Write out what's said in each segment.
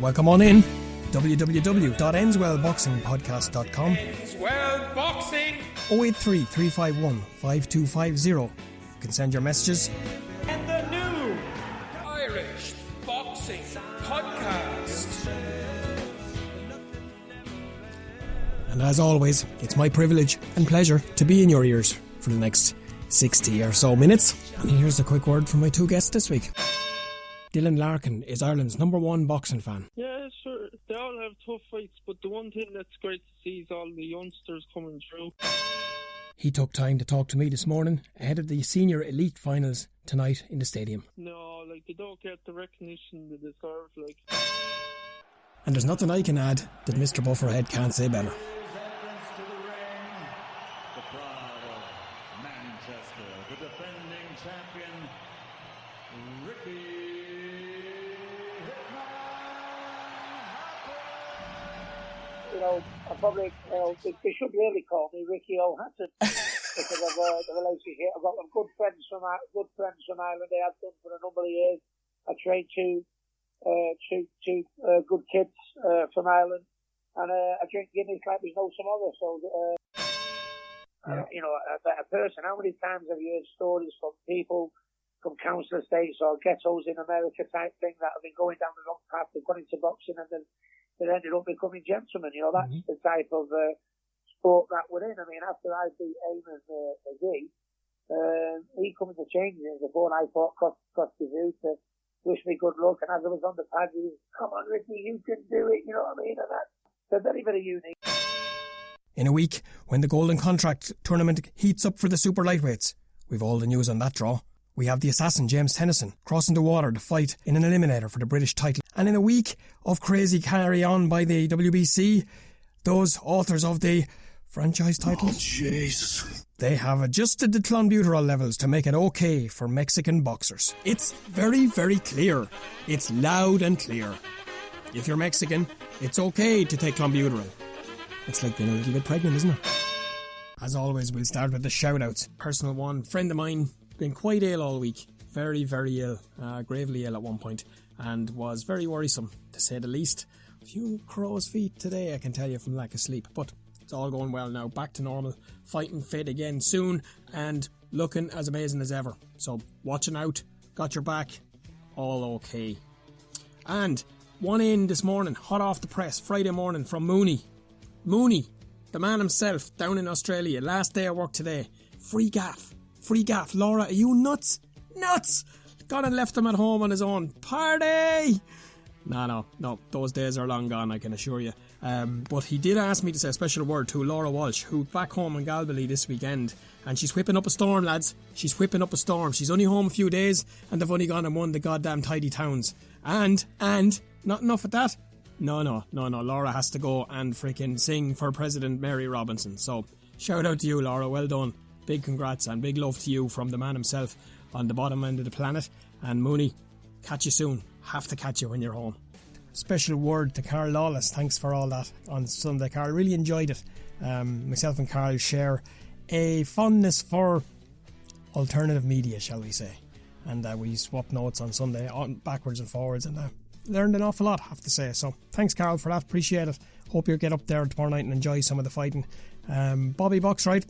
welcome on in. www.enswellboxingpodcast.com. Enswell Boxing 083 351 5250. You can send your messages. and the new Irish Boxing Podcast. And as always, it's my privilege and pleasure to be in your ears for the next 60 or so minutes. And here's a quick word from my two guests this week. Dylan Larkin is Ireland's #1 boxing fan. Yeah, sure. They all have tough fights, but the one thing that's great to see is all the youngsters coming through. He took time to talk to me this morning ahead of the senior elite finals tonight in the stadium. No, they don't get the recognition they deserve, And there's nothing I can add that Mr. Bufferhead can't say better. The pride of Manchester, the defending champion, Ricky Hitman Hatton. I probably, they should really call me Ricky Hatton because of the relationship. I've got good friends from Ireland. I have done for a number of years. I trained two good kids from Ireland, and I drink Guinness like there's no tomorrow. So, a better person. How many times have you heard stories from people from council estates or ghettos in America type thing that have been going down the wrong path, they've gone into boxing and then they ended up becoming gentlemen? That's the type of sport that we're in. I mean, after I beat Eamon McGee, he come into changing it before I fought Costa to wish me good luck, and as I was on the pad, he was, "Come on, Ricky, you can do it," you know what I mean? And they're very, very unique. In a week, when the Golden Contract tournament heats up for the super lightweights, we've all the news on that draw. We have the assassin James Tennyson crossing the water to fight in an eliminator for the British title. And in a week of crazy carry on by the WBC, those authors of the franchise title, they have adjusted the clenbuterol levels to make it okay for Mexican boxers. It's very, very clear. It's loud and clear. If you're Mexican, it's okay to take clenbuterol. It's like being a little bit pregnant, isn't it? As always, we'll start with the shout-outs. Personal one, friend of mine, been quite ill all week. Very, very ill. Gravely ill at one point. And was very worrisome, to say the least. A few crow's feet today, I can tell you, from lack of sleep. But it's all going well now. Back to normal. Fighting fit again soon. And looking as amazing as ever. So, watching out. Got your back. All okay. And one in this morning, hot off the press, Friday morning, from Mooney. Mooney, the man himself, down in Australia. Last day of work today. Free gaff. Laura, are you nuts? Nuts! Gone and left him at home on his own. Party! No, those days are long gone, I can assure you. But he did ask me to say a special word to Laura Walsh, who's back home in Galbally this weekend. And she's whipping up a storm, lads. She's whipping up a storm. She's only home a few days, and they've only gone and won the goddamn tidy towns. And, not enough of that. No, Laura has to go and freaking sing for President Mary Robinson. So, shout out to you, Laura, well done. Big congrats and big love to you from the man himself on the bottom end of the planet. And Mooney, catch you soon. Have to catch you when you're home. Special word to Carl Lawless. Thanks for all that on Sunday, Carl. Really enjoyed it. Myself and Carl share a fondness for alternative media, shall we say. And we swapped notes on Sunday, backwards and forwards, and learned an awful lot, I have to say. So thanks, Carl, for that. Appreciate it. Hope you'll get up there tomorrow night and enjoy some of the fighting. Bobby Boxwright,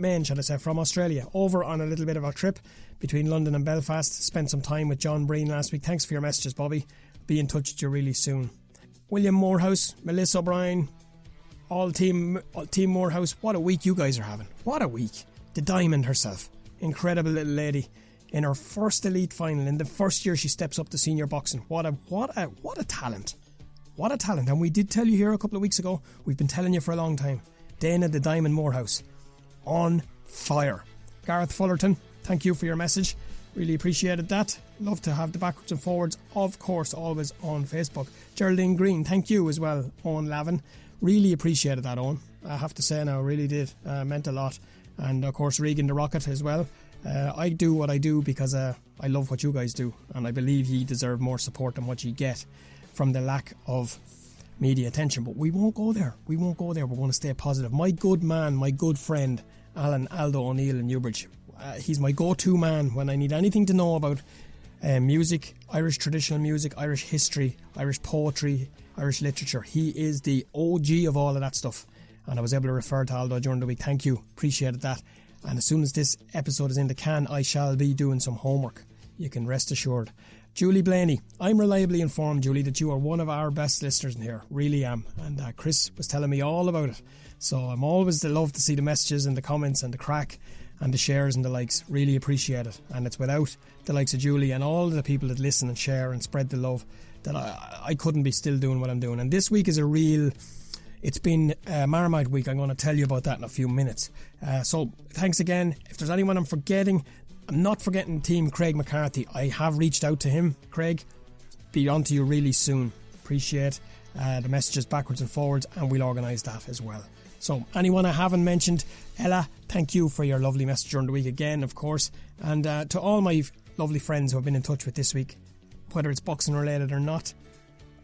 Maine, shall I say, from Australia, over on a little bit of a trip between London and Belfast. Spent some time with John Breen last week. Thanks for your messages, Bobby. Be in touch with you really soon. William Morehouse, Melissa O'Brien, all team Morehouse. What a week you guys are having. What a week. The Diamond herself, incredible little lady, in her first elite final in the first year she steps up to senior boxing. What a talent. What a talent. And we did tell you here a couple of weeks ago, we've been telling you for a long time, Dana the Diamond Morehouse, on fire. Gareth Fullerton, thank you for your message. Really appreciated that. Love to have the backwards and forwards, of course, always on Facebook. Geraldine Green, thank you as well, Owen Lavin. Really appreciated that, Owen. I have to say now, really did. Meant a lot. And of course, Regan the Rocket as well. I do what I do because I love what you guys do, and I believe ye deserve more support than what ye get from the lack of media attention. But we won't go there. We're going to stay positive. My good man, my good friend, Aldo O'Neill in Newbridge. He's my go-to man when I need anything to know about music, Irish traditional music, Irish history, Irish poetry, Irish literature. He is the OG of all of that stuff. And I was able to refer to Aldo during the week. Thank you. Appreciated that. And as soon as this episode is in the can, I shall be doing some homework. You can rest assured. Julie Blainey, I'm reliably informed, Julie, that you are one of our best listeners in here. Really am. And Chris was telling me all about it. So I'm always love to see the messages and the comments and the crack and the shares and the likes. Really appreciate it. And it's without the likes of Julie and all the people that listen and share and spread the love that I couldn't be still doing what I'm doing. And this week is it's been Marmite week. I'm going to tell you about that in a few minutes. So thanks again. If there's anyone I'm forgetting, I'm not forgetting Team Craig McCarthy. I have reached out to him. Craig, be on to you really soon. Appreciate the messages backwards and forwards, and we'll organise that as well. So anyone I haven't mentioned, Ella, thank you for your lovely message during the week again, of course. And to all my lovely friends who I've been in touch with this week, whether it's boxing related or not,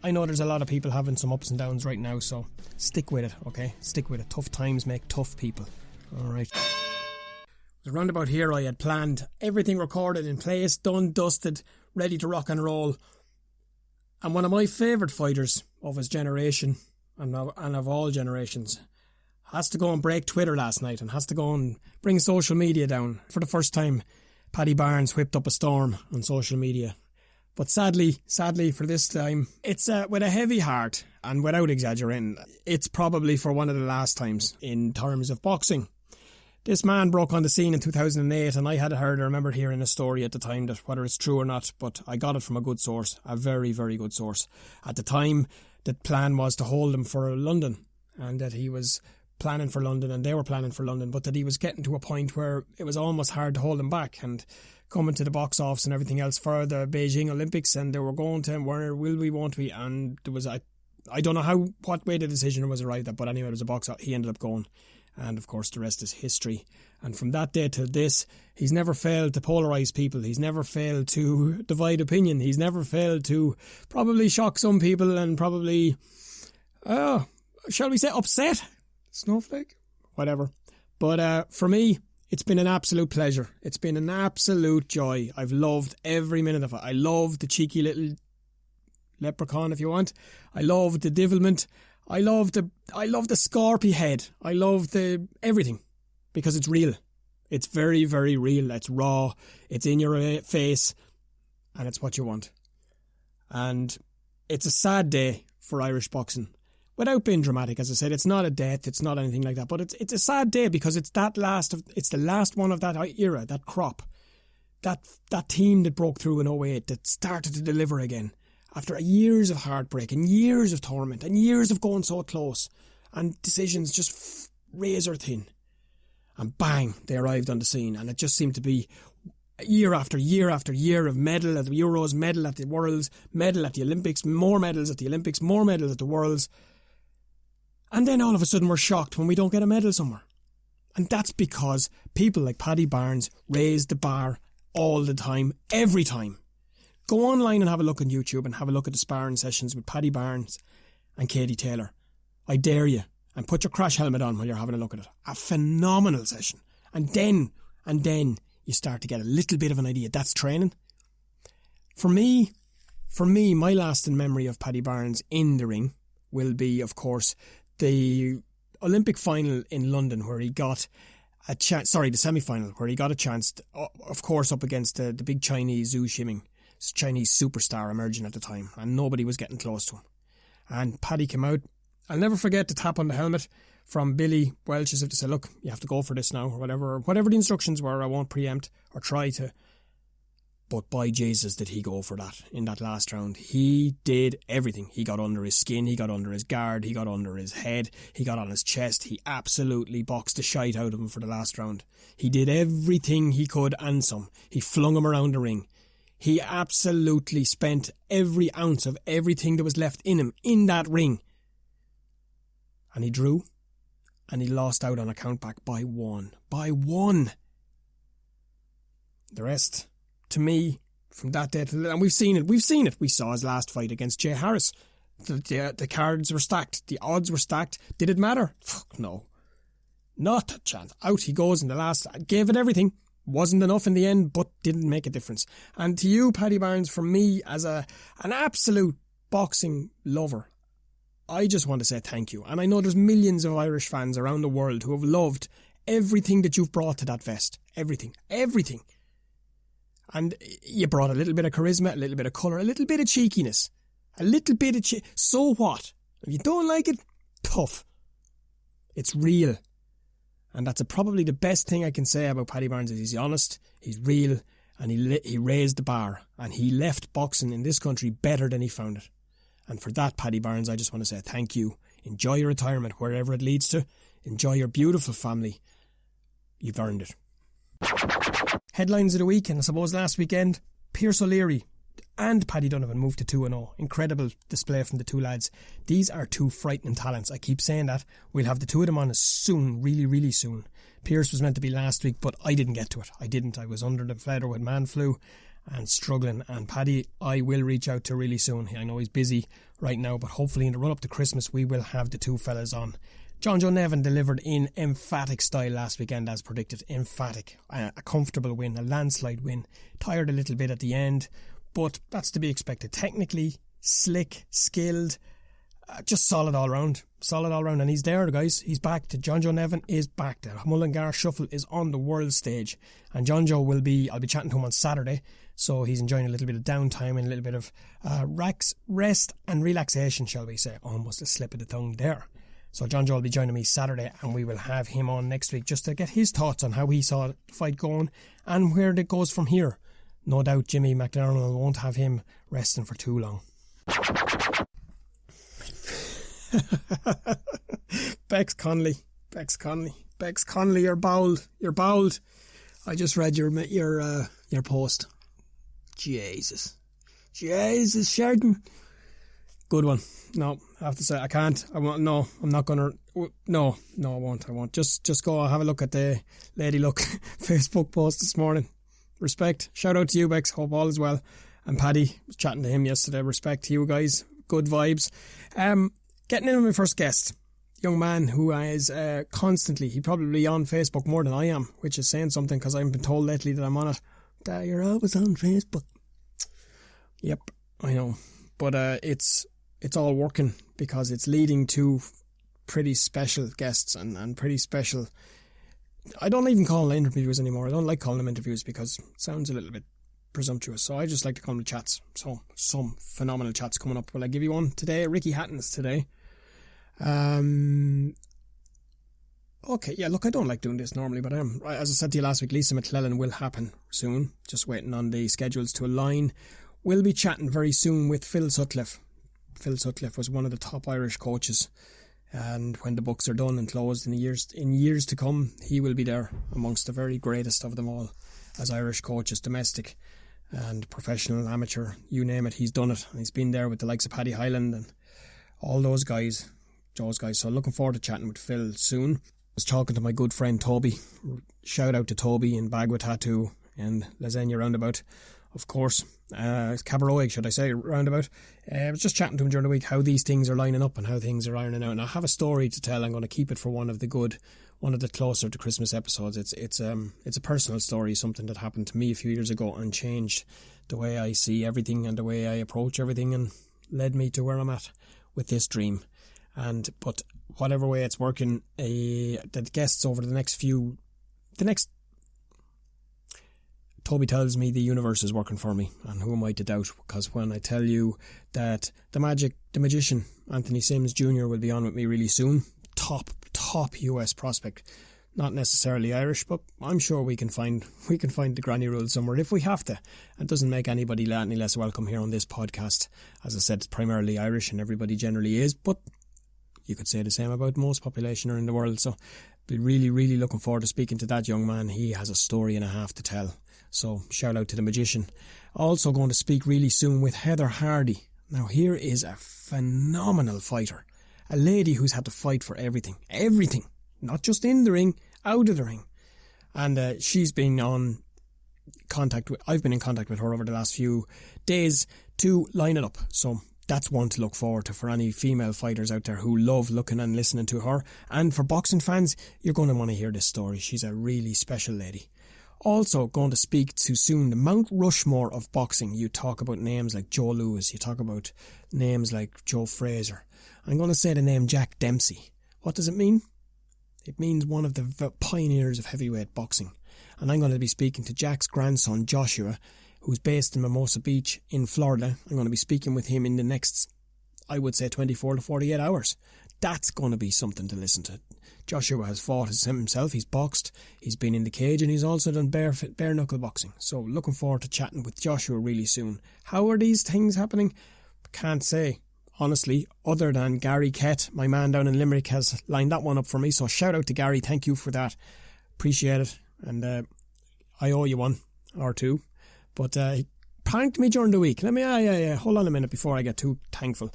I know there's a lot of people having some ups and downs right now, so stick with it, okay? Stick with it. Tough times make tough people. Alright. Around about here I had planned everything recorded in place, done, dusted, ready to rock and roll. And one of my favourite fighters of his generation, and of all generations, has to go and break Twitter last night and has to go and bring social media down. For the first time, Paddy Barnes whipped up a storm on social media. But sadly for this time, it's with a heavy heart, and without exaggerating, it's probably for one of the last times in terms of boxing. This man broke on the scene in 2008, and I remember hearing a story at the time, that whether it's true or not, but I got it from a good source, a very, very good source. At the time, the plan was to hold him for London, and that he was planning for London, and they were planning for London, but that he was getting to a point where it was almost hard to hold him back, and coming to the box office and everything else for the Beijing Olympics, and they were going to him, where will we, won't we, and there was I don't know what way the decision was arrived at, but anyway, it was a box out. He ended up going. And of course the rest is history. And from that day till this, he's never failed to polarise people. He's never failed to divide opinion. He's never failed to probably shock some people and probably, shall we say, upset? Snowflake? Whatever. But for me, it's been an absolute pleasure. It's been an absolute joy. I've loved every minute of it. I love the cheeky little leprechaun, if you want. I love the divilment. I love the Scorpy head. I love the everything, because it's real. It's very, very real. It's raw. It's in your face, and it's what you want. And it's a sad day for Irish boxing. Without being dramatic, as I said, it's not a death. It's not anything like that. But it's a sad day because it's the last one of that era, that crop, that team that broke through in 08, that started to deliver again. After years of heartbreak and years of torment and years of going so close and decisions just razor thin. And bang, they arrived on the scene, and it just seemed to be year after year after year of medal at the Euros, medal at the Worlds, medal at the Olympics, more medals at the Olympics, more medals at the Worlds. And then all of a sudden we're shocked when we don't get a medal somewhere. And that's because people like Paddy Barnes raise the bar all the time, every time. Go online and have a look on YouTube and have a look at the sparring sessions with Paddy Barnes and Katie Taylor. I dare you. And put your crash helmet on while you're having a look at it. A phenomenal session. And then you start to get a little bit of an idea. That's training. For me, my lasting memory of Paddy Barnes in the ring will be, of course, the Olympic final in London, where he got a chance, the semi-final, where he got a chance, of course, up against the big Chinese Zhu Ximing. Chinese superstar emerging at the time, and nobody was getting close to him. And Paddy came out. I'll never forget the tap on the helmet from Billy Welch, as if to say, look, you have to go for this now, or whatever the instructions were. I won't preempt or try to. But by Jesus, did he go for that in that last round. He did everything. He got under his skin, he got under his guard, he got under his head, he got on his chest. He absolutely boxed the shite out of him for the last round. He did everything he could and some. He flung him around the ring. He absolutely spent every ounce of everything that was left in him in that ring. And he drew, and he lost out on a countback by one. By one! The rest, to me, from that day to... And we've seen it. We saw his last fight against Jay Harris. The cards were stacked. The odds were stacked. Did it matter? Fuck no. Not a chance. Out he goes in the last... Gave it everything. Wasn't enough in the end, but didn't make a difference. And to you, Paddy Barnes, from me as an absolute boxing lover, I just want to say thank you. And I know there's millions of Irish fans around the world who have loved everything that you've brought to that vest. Everything. And you brought a little bit of charisma, a little bit of colour, a little bit of cheekiness. So what? If you don't like it, tough. It's real. And that's probably the best thing I can say about Paddy Barnes is he's honest, he's real, and he raised the bar. And he left boxing in this country better than he found it. And for that, Paddy Barnes, I just want to say thank you. Enjoy your retirement, wherever it leads to. Enjoy your beautiful family. You've earned it. Headlines of the week, and I suppose last weekend, Pierce O'Leary and Paddy Donovan moved to 2-0. Incredible display from the two lads. These are two frightening talents. I keep saying that. We'll have the two of them on soon, really, really soon. Pierce was meant to be last week, but I didn't get to it. I was under the feather with man flu and struggling. And Paddy, I will reach out to really soon. I know he's busy right now, but hopefully in the run up to Christmas, we will have the two fellas on. John Joe Nevin delivered in emphatic style last weekend as predicted. Emphatic. A comfortable win, a landslide win. Tired a little bit at the end, but that's to be expected. Technically, slick, skilled, just solid all round. And he's there, guys. He's back. John Joe Nevin is back. The Mullingar Shuffle is on the world stage. And John Joe I'll be chatting to him on Saturday. So he's enjoying a little bit of downtime and a little bit of rest and relaxation, shall we say. Almost a slip of the tongue there. So John Joe will be joining me Saturday, and we will have him on next week just to get his thoughts on how he saw the fight going and where it goes from here. No doubt Jimmy McLaren won't have him resting for too long. Bex Conley, you're bowled. I just read your post. Jesus, Sheridan. Good one. No, I have to say I can't. I won't. No, I'm not gonna. No, I won't. Just go have a look at the Lady Luck Facebook post this morning. Respect. Shout out to you, Bex. Hope all is well. And Paddy, was chatting to him yesterday. Respect to you guys. Good vibes. Getting in with my first guest, young man who is constantly. He probably on Facebook more than I am, which is saying something because I've been told lately that I'm on it. That you're always on Facebook. Yep, I know, but it's all working because it's leading to pretty special guests and pretty special. I don't even call them interviews anymore. I don't like calling them interviews because it sounds a little bit presumptuous. So I just like to call them chats. So some phenomenal chats coming up. Will I give you one today? Ricky Hatton's today. Okay, yeah, look, I don't like doing this normally, but as I said to you last week, Lisa McClellan will happen soon. Just waiting on the schedules to align. We'll be chatting very soon with Phil Sutcliffe. Phil Sutcliffe was one of the top Irish coaches, and when the books are done and closed in years to come, he will be there amongst the very greatest of them all as Irish coaches, domestic and professional, amateur, you name it, he's done it. And he's been there with the likes of Paddy Hyland and all those guys, so looking forward to chatting with Phil soon. I was talking to my good friend Toby. Shout out to Toby in Bagua Tattoo and Lasagna Roundabout, of course. Cabaroig, should I say, roundabout. I was just chatting to him during the week how these things are lining up and how things are ironing out. And I have a story to tell. I'm going to keep it for one of the closer to Christmas episodes. It's a personal story, something that happened to me a few years ago and changed the way I see everything and the way I approach everything and led me to where I'm at with this dream. But whatever way it's working, the guests over the next Toby tells me the universe is working for me, and who am I to doubt? Because when I tell you that the magician, Anthony Sims Jr. will be on with me really soon, top US prospect, not necessarily Irish, but I'm sure we can find the granny rule somewhere if we have to. It doesn't make anybody any less welcome here on this podcast. As I said, it's primarily Irish, and everybody generally is, but you could say the same about most population in the world. So, be really, really looking forward to speaking to that young man. He has a story and a half to tell. So shout out to the magician. Also going to speak really soon with Heather Hardy. Now here is a phenomenal fighter. A lady who's had to fight for everything. Everything. Not just in the ring, out of the ring. And she's been I've been in contact with her over the last few days to line it up. So that's one to look forward to for any female fighters out there who love looking and listening to her. And for boxing fans, you're going to want to hear this story. She's a really special lady. Also going to speak to soon the Mount Rushmore of boxing. You talk about names like Joe Louis. You talk about names like Joe Fraser. I'm going to say the name Jack Dempsey. What does it mean? It means one of the pioneers of heavyweight boxing. And I'm going to be speaking to Jack's grandson, Joshua, who's based in Mimosa Beach in Florida. I'm going to be speaking with him in the next, I would say, 24 to 48 hours. That's going to be something to listen to. Joshua has fought himself, he's boxed, he's been in the cage, and he's also done bare knuckle boxing. So looking forward to chatting with Joshua really soon. How are these things happening? Can't say, honestly, other than Gary Kett, my man down in Limerick, has lined that one up for me. So shout out to Gary, thank you for that. Appreciate it. And I owe you one or two. But he pranked me during the week. Hold on a minute before I get too thankful.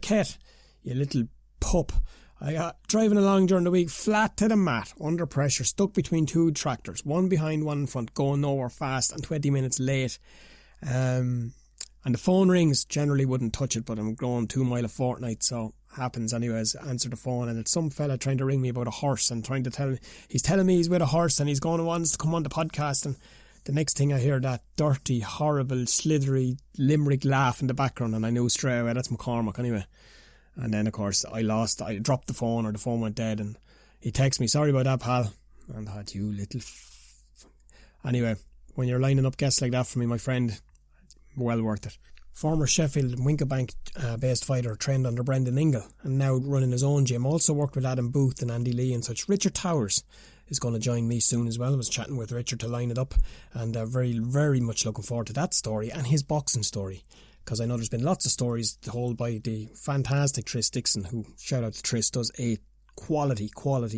Kett, you little pup. I got driving along during the week, flat to the mat, under pressure, stuck between two tractors, one behind, one in front, going nowhere fast and 20 minutes late. And the phone rings, generally wouldn't touch it, but I'm going 2 mile a fortnight, so happens anyways. Answer the phone, and it's some fella trying to ring me about a horse and trying to tell me, he's telling me he's with a horse and he's going to want to come on the podcast, and the next thing I hear that dirty, horrible, slithery Limerick laugh in the background, and I knew straight away that's McCormack anyway. And then, of course, I dropped the phone, or the phone went dead, and he texted me, sorry about that, pal. And I thought, you little Anyway, when you're lining up guests like that for me, my friend, well worth it. Former Sheffield and Wincobank based fighter, trained under Brendan Ingle, and now running his own gym. Also worked with Adam Booth and Andy Lee and such. Richard Towers is going to join me soon as well. I was chatting with Richard to line it up, and very, very much looking forward to that story and his boxing story. Because I know there's been lots of stories told by the fantastic Tris Dixon, who, shout out to Tris, does a quality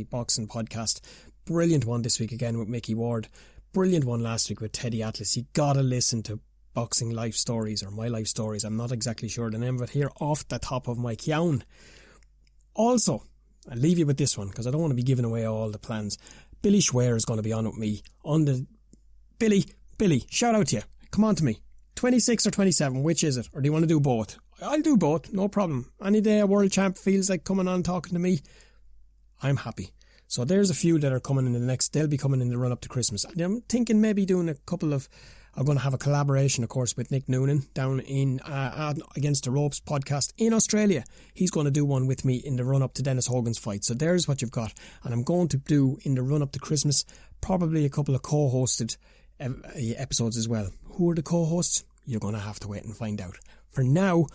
boxing podcast. Brilliant one this week again with Mickey Ward. Brilliant one last week with Teddy Atlas. You gotta listen to Boxing Life Stories, or My Life Stories. I'm not exactly sure the name of it here off the top of my kyown. Also, I'll leave you with this one because I don't want to be giving away all the plans. Billy Schwer is going to be on with me on the... Billy, shout out to you. Come on to me. 26 or 27, which is it? Or do you want to do both? I'll do both, no problem. Any day a world champ feels like coming on talking to me, I'm happy. So there's a few that are coming in the next, they'll be coming in the run up to Christmas. I'm thinking maybe doing a couple of, I'm going to have a collaboration, of course, with Nick Noonan down in Against the Ropes podcast in Australia. He's going to do one with me in the run up to Dennis Hogan's fight. So there's what you've got. And I'm going to do in the run up to Christmas probably a couple of co-hosted episodes as well. Who are the co-hosts? You're going to have to wait and find out. For now,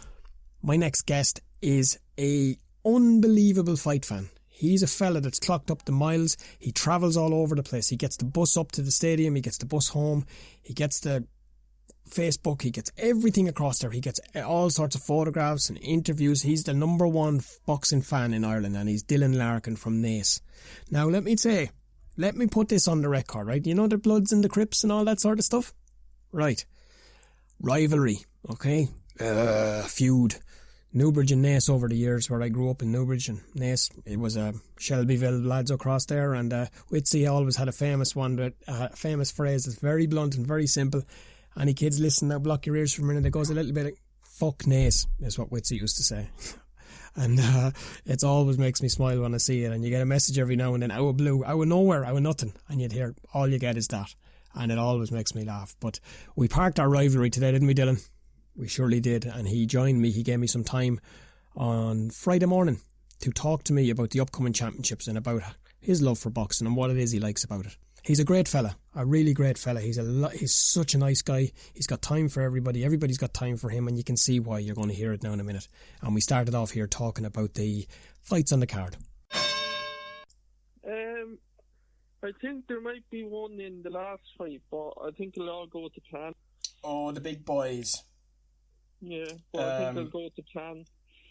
my next guest is a unbelievable fight fan. He's a fella that's clocked up the miles. He travels all over the place. He gets the bus up to the stadium. He gets the bus home. He gets the Facebook. He gets everything across there. He gets all sorts of photographs and interviews. He's the number one boxing fan in Ireland, and he's Dylan Larkin from Naas. Now, let me put this on the record, right? You know the Bloods and the Crips and all that sort of stuff? Right. Rivalry, okay? Feud. Newbridge and Naas over the years, where I grew up in Newbridge and Naas. It was Shelbyville lads across there, and Witsy always had a famous one, a famous phrase that's very blunt and very simple. Any kids listen now, block your ears for a minute. It goes a little bit like, fuck Naas, is what Witsy used to say. And it always makes me smile when I see it. And you get a message every now and then, out of blue, out of nowhere, out of nothing, and you'd hear, all you get is that. And it always makes me laugh. But we parked our rivalry today, didn't we, Dylan? We surely did. And he joined me. He gave me some time on Friday morning to talk to me about the upcoming championships and about his love for boxing and what it is he likes about it. He's a great fella, a really great fella. He's such a nice guy. He's got time for everybody. Everybody's got time for him, and you can see why. You're going to hear it now in a minute. And we started off here talking about the fights on the card. I think there might be one in the last fight, but I think it'll all go to plan. Oh, the big boys. Yeah, but I think they'll go to plan.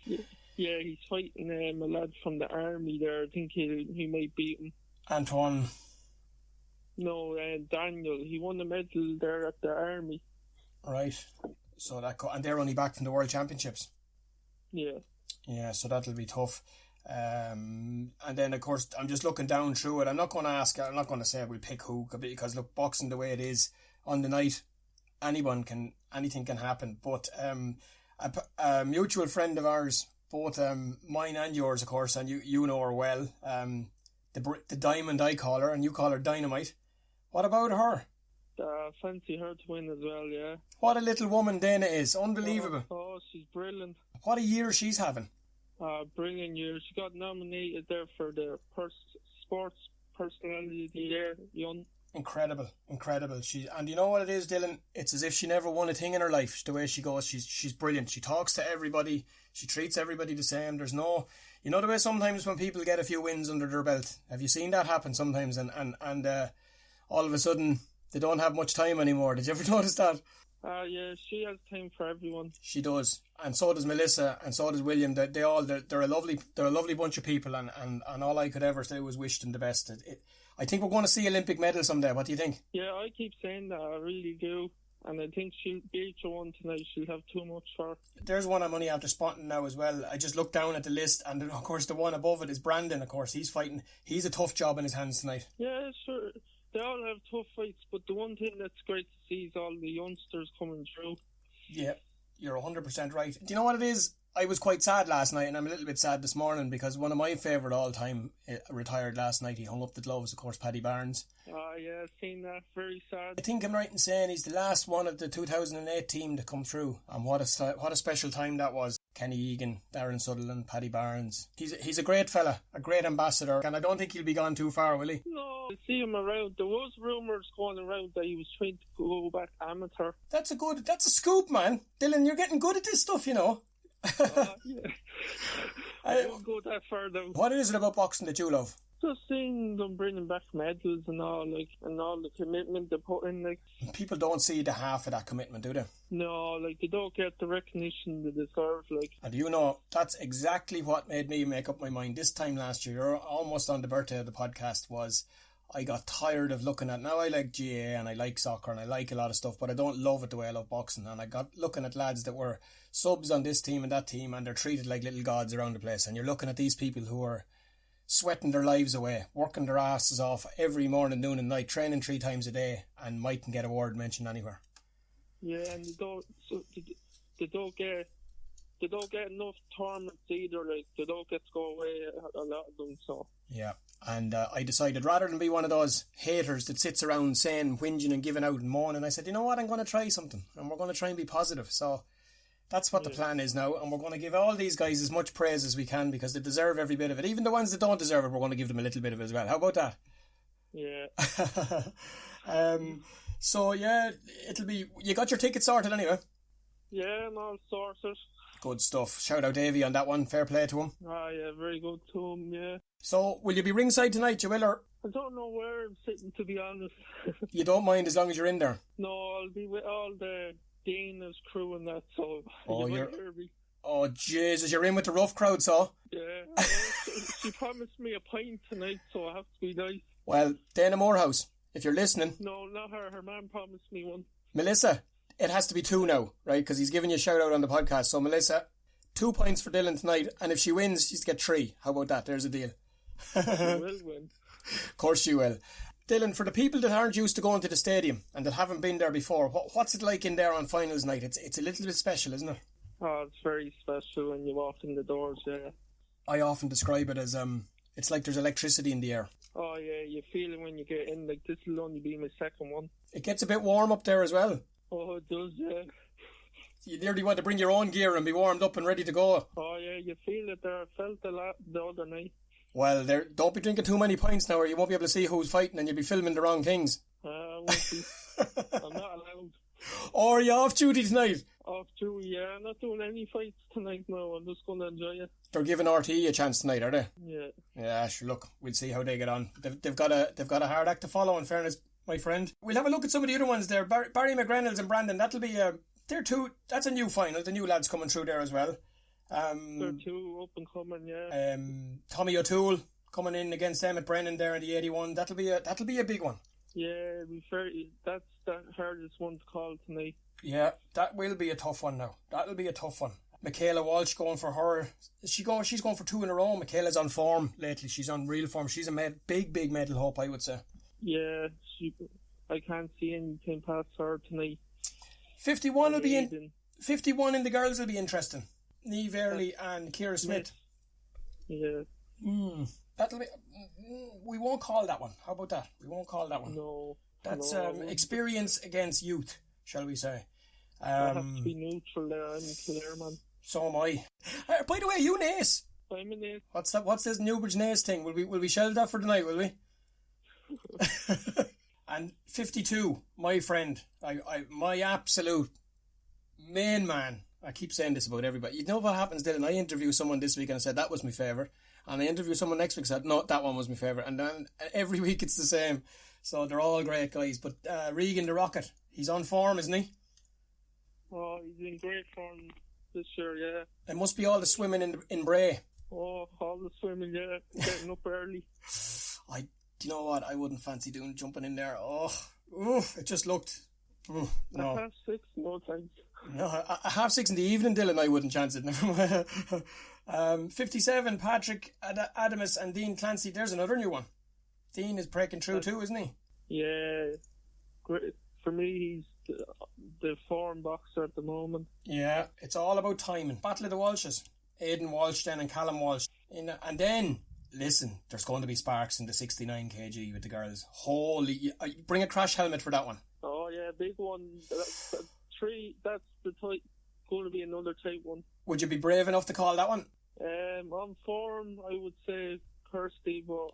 Yeah, he's fighting a lad from the army there. I think he might beat him. Antoine. No, Daniel. He won the medal there at the army. Right. So and they're only back from the World Championships. Yeah. Yeah, so that'll be tough. And then, of course, I'm just looking down through it. I'm not going to say we'll pick who, because look, boxing the way it is on the night, anything can happen. But a mutual friend of ours, both mine and yours, of course, and you know her well, the Diamond, I call her, and you call her Dynamite. What about her? Fancy her to win as well, yeah. What a little woman Dana is. Unbelievable. Oh, she's brilliant. What a year she's having. Brilliant year. She got nominated there for the Sports Personality of the Year, young. Incredible. And you know what it is, Dylan? It's as if she never won a thing in her life. The way she goes, she's brilliant. She talks to everybody. She treats everybody the same. There's no, you know the way sometimes when people get a few wins under their belt. Have you seen that happen sometimes? And all of a sudden they don't have much time anymore. Did you ever notice that? Yeah, she has time for everyone. She does, and so does Melissa, and so does William. They're a lovely bunch of people, and all I could ever say was wish them the best. I think we're going to see Olympic medals someday. What do you think? Yeah, I keep saying that. I really do. And I think she'll beat her one tonight. She'll have too much for her. There's one I'm only after spotting now as well. I just looked down at the list, and of course the one above it is Brandon. Of course, he's fighting. He's a tough job in his hands tonight. Yeah, sure. They all have tough fights, but the one thing that's great to see is all the youngsters coming through. Yeah, you're 100% right. Do you know what it is? I was quite sad last night, and I'm a little bit sad this morning because one of my favourite all-time retired last night. He hung up the gloves, of course, Paddy Barnes. Yeah, I've seen that. Very sad. I think I'm right in saying he's the last one of the 2008 team to come through, and what a special time that was. Kenny Egan, Darren Sutherland, Paddy Barnes. He's a great fella, a great ambassador, and I don't think he'll be gone too far, will he? No, I see him around. There was rumours going around that he was trying to go back amateur. That's a scoop, man. Dylan, you're getting good at this stuff, you know. Yeah. I won't go that far though. What is it about boxing that you love? Just seeing them bringing back medals and all the commitment they put in, like. People don't see the half of that commitment, do they? No, they don't get the recognition they deserve, like. And you know, that's exactly what made me make up my mind this time last year, almost on the birthday of the podcast, was I got tired of looking at, now I like GAA and I like soccer and I like a lot of stuff, but I don't love it the way I love boxing. And I got looking at lads that were subs on this team and that team, and they're treated like little gods around the place. And you're looking at these people who are sweating their lives away, working their asses off every morning, noon and night, training 3 times a day, and mightn't get a word mentioned anywhere. Yeah, and they don't get enough tournaments either. Like, they don't get to go away, a lot of them. So yeah, and I decided rather than be one of those haters that sits around saying, whinging and giving out and moaning, I said, you know what, I'm going to try something, and we're going to try and be positive. So that's what the plan is now, and we're going to give all these guys as much praise as we can because they deserve every bit of it. Even the ones that don't deserve it, we're going to give them a little bit of it as well. How about that? Yeah. So yeah, it'll be. You got your ticket sorted anyway? Yeah, I'm all sorted. Good stuff. Shout out Davey on that one. Fair play to him. Yeah, very good to him. Yeah. So, will you be ringside tonight, you will, or? I don't know where I'm sitting, to be honest. You don't mind as long as you're in there? No, I'll be with all the Dana's crew and that, so you might hear me. Oh, Jesus, you're in with the rough crowd, so? Yeah, she promised me a pint tonight, so I have to be nice. Well, Dana Morehouse, if you're listening... No, not her. Her man promised me one. Melissa, it has to be 2 now, right? Because he's giving you a shout out on the podcast. So, Melissa, 2 pints for Dylan tonight, and if she wins, she's to get 3. How about that? There's a deal. She will win. Of course she will. Dylan, for the people that aren't used to going to the stadium and that haven't been there before, what's it like in there on finals night? It's a little bit special, isn't it? Oh, it's very special when you walk in the doors, yeah. I often describe it as it's like there's electricity in the air. Oh yeah, you feel it when you get in. Like, this will only be my second one. It gets a bit warm up there as well. Oh, it does, yeah. You nearly want to bring your own gear and be warmed up and ready to go. Oh yeah, you feel it there. I felt a lot the other night. Well, don't be drinking too many pints now or you won't be able to see who's fighting and you'll be filming the wrong things. I won't be. I'm not allowed. Or are you off duty tonight? Off duty, yeah. I'm not doing any fights tonight, no. I'm just going to enjoy it. They're giving RTE a chance tonight, are they? Yeah. Yeah, sure, look, we'll see how they get on. They've got a hard act to follow, in fairness, my friend. We'll have a look at some of the other ones there. Barry McGreynolds and Brandon, that'll be that's a new final. The new lads coming through there as well. They're 2 up and coming, yeah. Tommy O'Toole coming in against Emmett Brennan there in the 81. That'll be a big one. Yeah, that's the hardest one to call tonight. Yeah, that will be a tough one now. That'll be a tough one. Michaela Walsh going for her. She's going for 2 in a row. Michaela's on form lately. She's on real form. She's a big medal hope, I would say. Yeah, I can't see anything past her tonight. 51 will be in. 51 in the girls will be interesting. Niamh Earley and Ciara Smith. Yeah. That'll be. We won't call that one. How about that? We won't call that one. No. That's experience against youth, shall we say. I have to be neutral there. I'm clear, man. So am I. By the way, you Nace. I'm an ace. What's this Newbridge Nace thing? Will we shelve that for tonight, will we? And 52, my friend, my absolute main man. I keep saying this about everybody. You know what happens, Dylan? I interview someone this week and I said that was my favourite. And I interview someone next week and said, no, that one was my favourite. And then every week it's the same. So they're all great guys. But Regan the Rocket, he's on form, isn't he? Oh, he's in great form this year, yeah. It must be all the swimming in Bray. Oh, all the swimming, yeah. Getting up early. Do you know what? I wouldn't fancy jumping in there. It just looked... no. At 6:30, no thanks. No, at 6:30 in the evening, Dylan, I wouldn't chance it. 57, Patrick Adamus and Dean Clancy. There's another new one. Dean is breaking through too, isn't he? Yeah. Great. For me, he's the form boxer at the moment. Yeah, it's all about timing. Battle of the Walshes. Aidan Walsh then and Callum Walsh. And then, listen, there's going to be sparks in the 69 kg with the girls. Holy... Bring a crash helmet for that one. Oh, yeah, big one. That's going to be another tight one. Would you be brave enough to call that one? On form, I would say Kirsty, but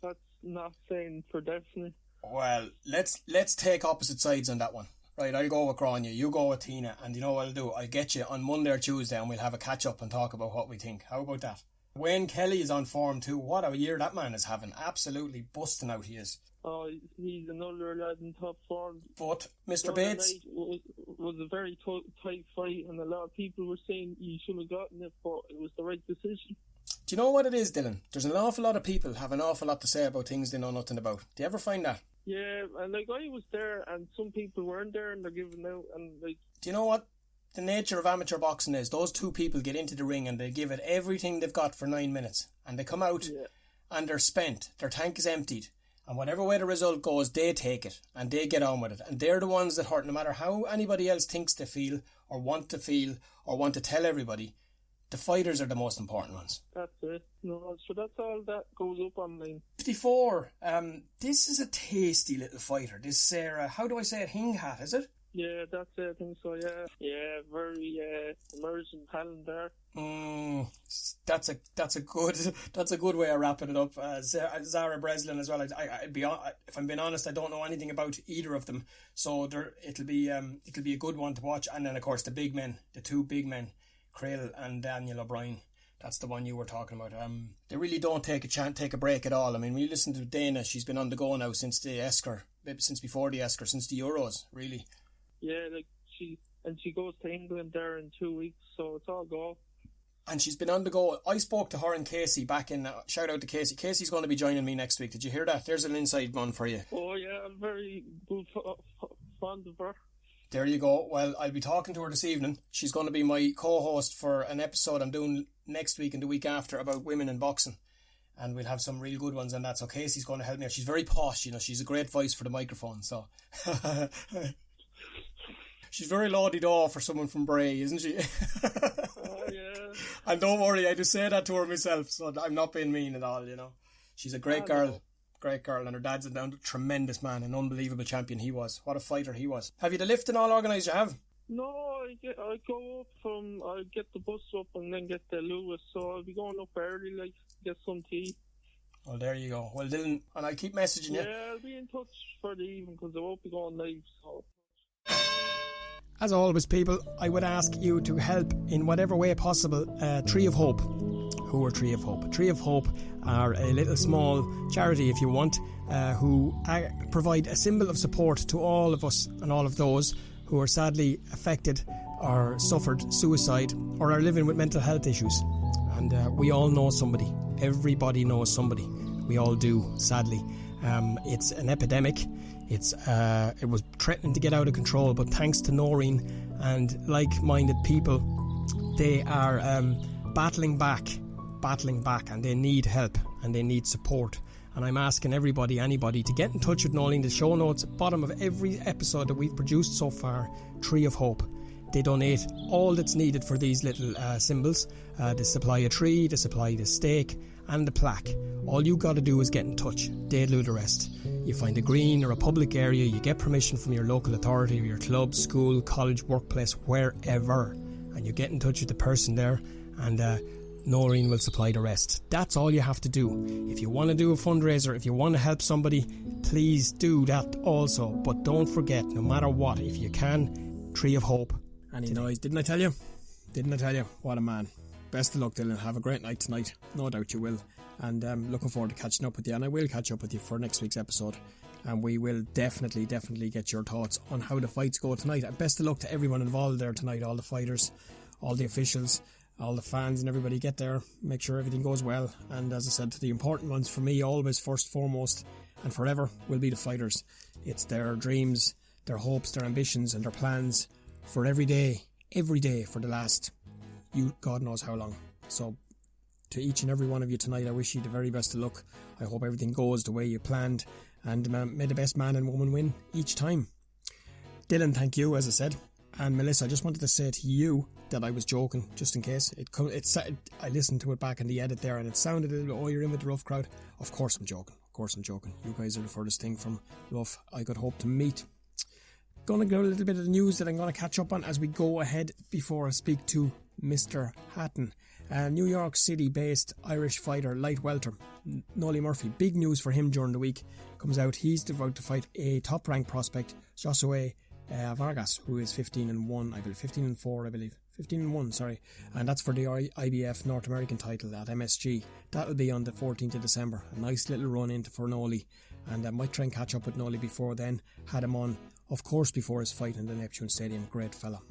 that's not saying for definite. Well, let's take opposite sides on that one. Right, I'll go with Grania, you go with Tina, and you know what I'll do? I'll get you on Monday or Tuesday and we'll have a catch up and talk about what we think. How about that? Wayne Kelly is on form too. What a year that man is having. Absolutely busting out he is. Oh, he's another lad in top form. But Mr. Bates was a very tight fight, and a lot of people were saying you should have gotten it, but it was the right decision. Do you know what it is, Dylan? There's an awful lot of people have an awful lot to say about things they know nothing about. Do you ever find that? Yeah, and I was there, and some people weren't there, and they're giving out, and Do you know what the nature of amateur boxing is? Those two people get into the ring and they give it everything they've got for 9 minutes, and they come out and they're spent. Their tank is emptied. And whatever way the result goes, they take it and they get on with it. And they're the ones that hurt, no matter how anybody else thinks they feel or want to tell everybody. The fighters are the most important ones. That's it. No, so that's all that goes up on mine. 54. This is a tasty little fighter. This Sarah, how do I say it? Hinghat, is it? Yeah, that's it. I think so. Yeah, yeah, very emerging talent there. That's a good way of wrapping it up. Zara Breslin as well. I'd be if I'm being honest, I don't know anything about either of them. So it'll be a good one to watch. And then of course the two big men, Crail and Daniel O'Brien. That's the one you were talking about. They really don't take a break at all. I mean, when you listen to Dana, she's been on the go now since the Esker, since before the Esker, since the Euros, really. Yeah, she goes to England there in 2 weeks, so it's all go. And she's been on the go. I spoke to her and Casey back in... shout out to Casey. Casey's going to be joining me next week. Did you hear that? There's an inside one for you. Oh, yeah, I'm very good fond of her. There you go. Well, I'll be talking to her this evening. She's going to be my co-host for an episode I'm doing next week and the week after about women in boxing. And we'll have some real good ones on that. So Casey's going to help me out. She's very posh, you know. She's a great voice for the microphone, so... She's very lauded-off for someone from Bray, isn't she? Oh, yeah. And don't worry, I just say that to her myself, so I'm not being mean at all, you know. She's a great girl. Great girl, and her dad's a tremendous man, an unbelievable champion he was. What a fighter he was. Have you the lifting all organised you have? No, I go up I get the bus up and then get the Lewis, so I'll be going up early, get some tea. Well, there you go. Well, Dylan, and I'll keep messaging you. Yeah, I'll be in touch for the evening because I won't be going live, so... As always, people, I would ask you to help in whatever way possible Tree of Hope. Who are Tree of Hope? Tree of Hope are a little small charity, if you want, who provide a symbol of support to all of us and all of those who are sadly affected or suffered suicide or are living with mental health issues. And we all know somebody. Everybody knows somebody. We all do, sadly. It's an epidemic. It was threatening to get out of control, but thanks to Noreen and like-minded people, they are battling back, and they need help and they need support. And I'm asking anybody to get in touch with Noreen. The show notes at the bottom of every episode that we've produced so far, Tree of Hope. They donate all that's needed for these little symbols. They supply a tree, they supply the stake, and the plaque. All you got to do is get in touch. They'll do the rest. You find a green or a public area, you get permission from your local authority or your club, school, college, workplace, wherever, and you get in touch with the person there, and Noreen will supply the rest. That's all you have to do. If you want to do a fundraiser, if you want to help somebody, please do that also. But don't forget, no matter what, if you can, Tree of Hope. Any noise? Didn't I tell you? What a man. Best of luck, Dylan. Have a great night tonight. No doubt you will. And looking forward to catching up with you. And I will catch up with you for next week's episode. And we will definitely get your thoughts on how the fights go tonight. And best of luck to everyone involved there tonight. All the fighters, all the officials, all the fans and everybody. Get there. Make sure everything goes well. And as I said, the important ones for me, always first, foremost, and forever, will be the fighters. It's their dreams, their hopes, their ambitions and their plans for every day for the last, God knows how long. So to each and every one of you tonight, I wish you the very best of luck. I hope everything goes the way you planned, and may the best man and woman win each time. Dylan, thank you, as I said. And Melissa, I just wanted to say to you that I was joking, just in case. I listened to it back in the edit there, and it sounded a little, you're in with the rough crowd. Of course I'm joking. You guys are the furthest thing from rough I could hope to meet. Going to go a little bit of the news that I'm going to catch up on as we go ahead before I speak to Mr. Hatton. New York City based Irish fighter, light welter, Nolly Murphy. Big news for him during the week comes out. He's about to fight a top ranked prospect, Joshua Vargas, who is 15-1, I believe, 15-1, sorry, and that's for the IBF North American title at MSG. That'll be on the 14th of December. A nice little run into for Nolly, and I might try and catch up with Nolly before then. Had him on, of course, before his fight in the Neptune Stadium. Great fella.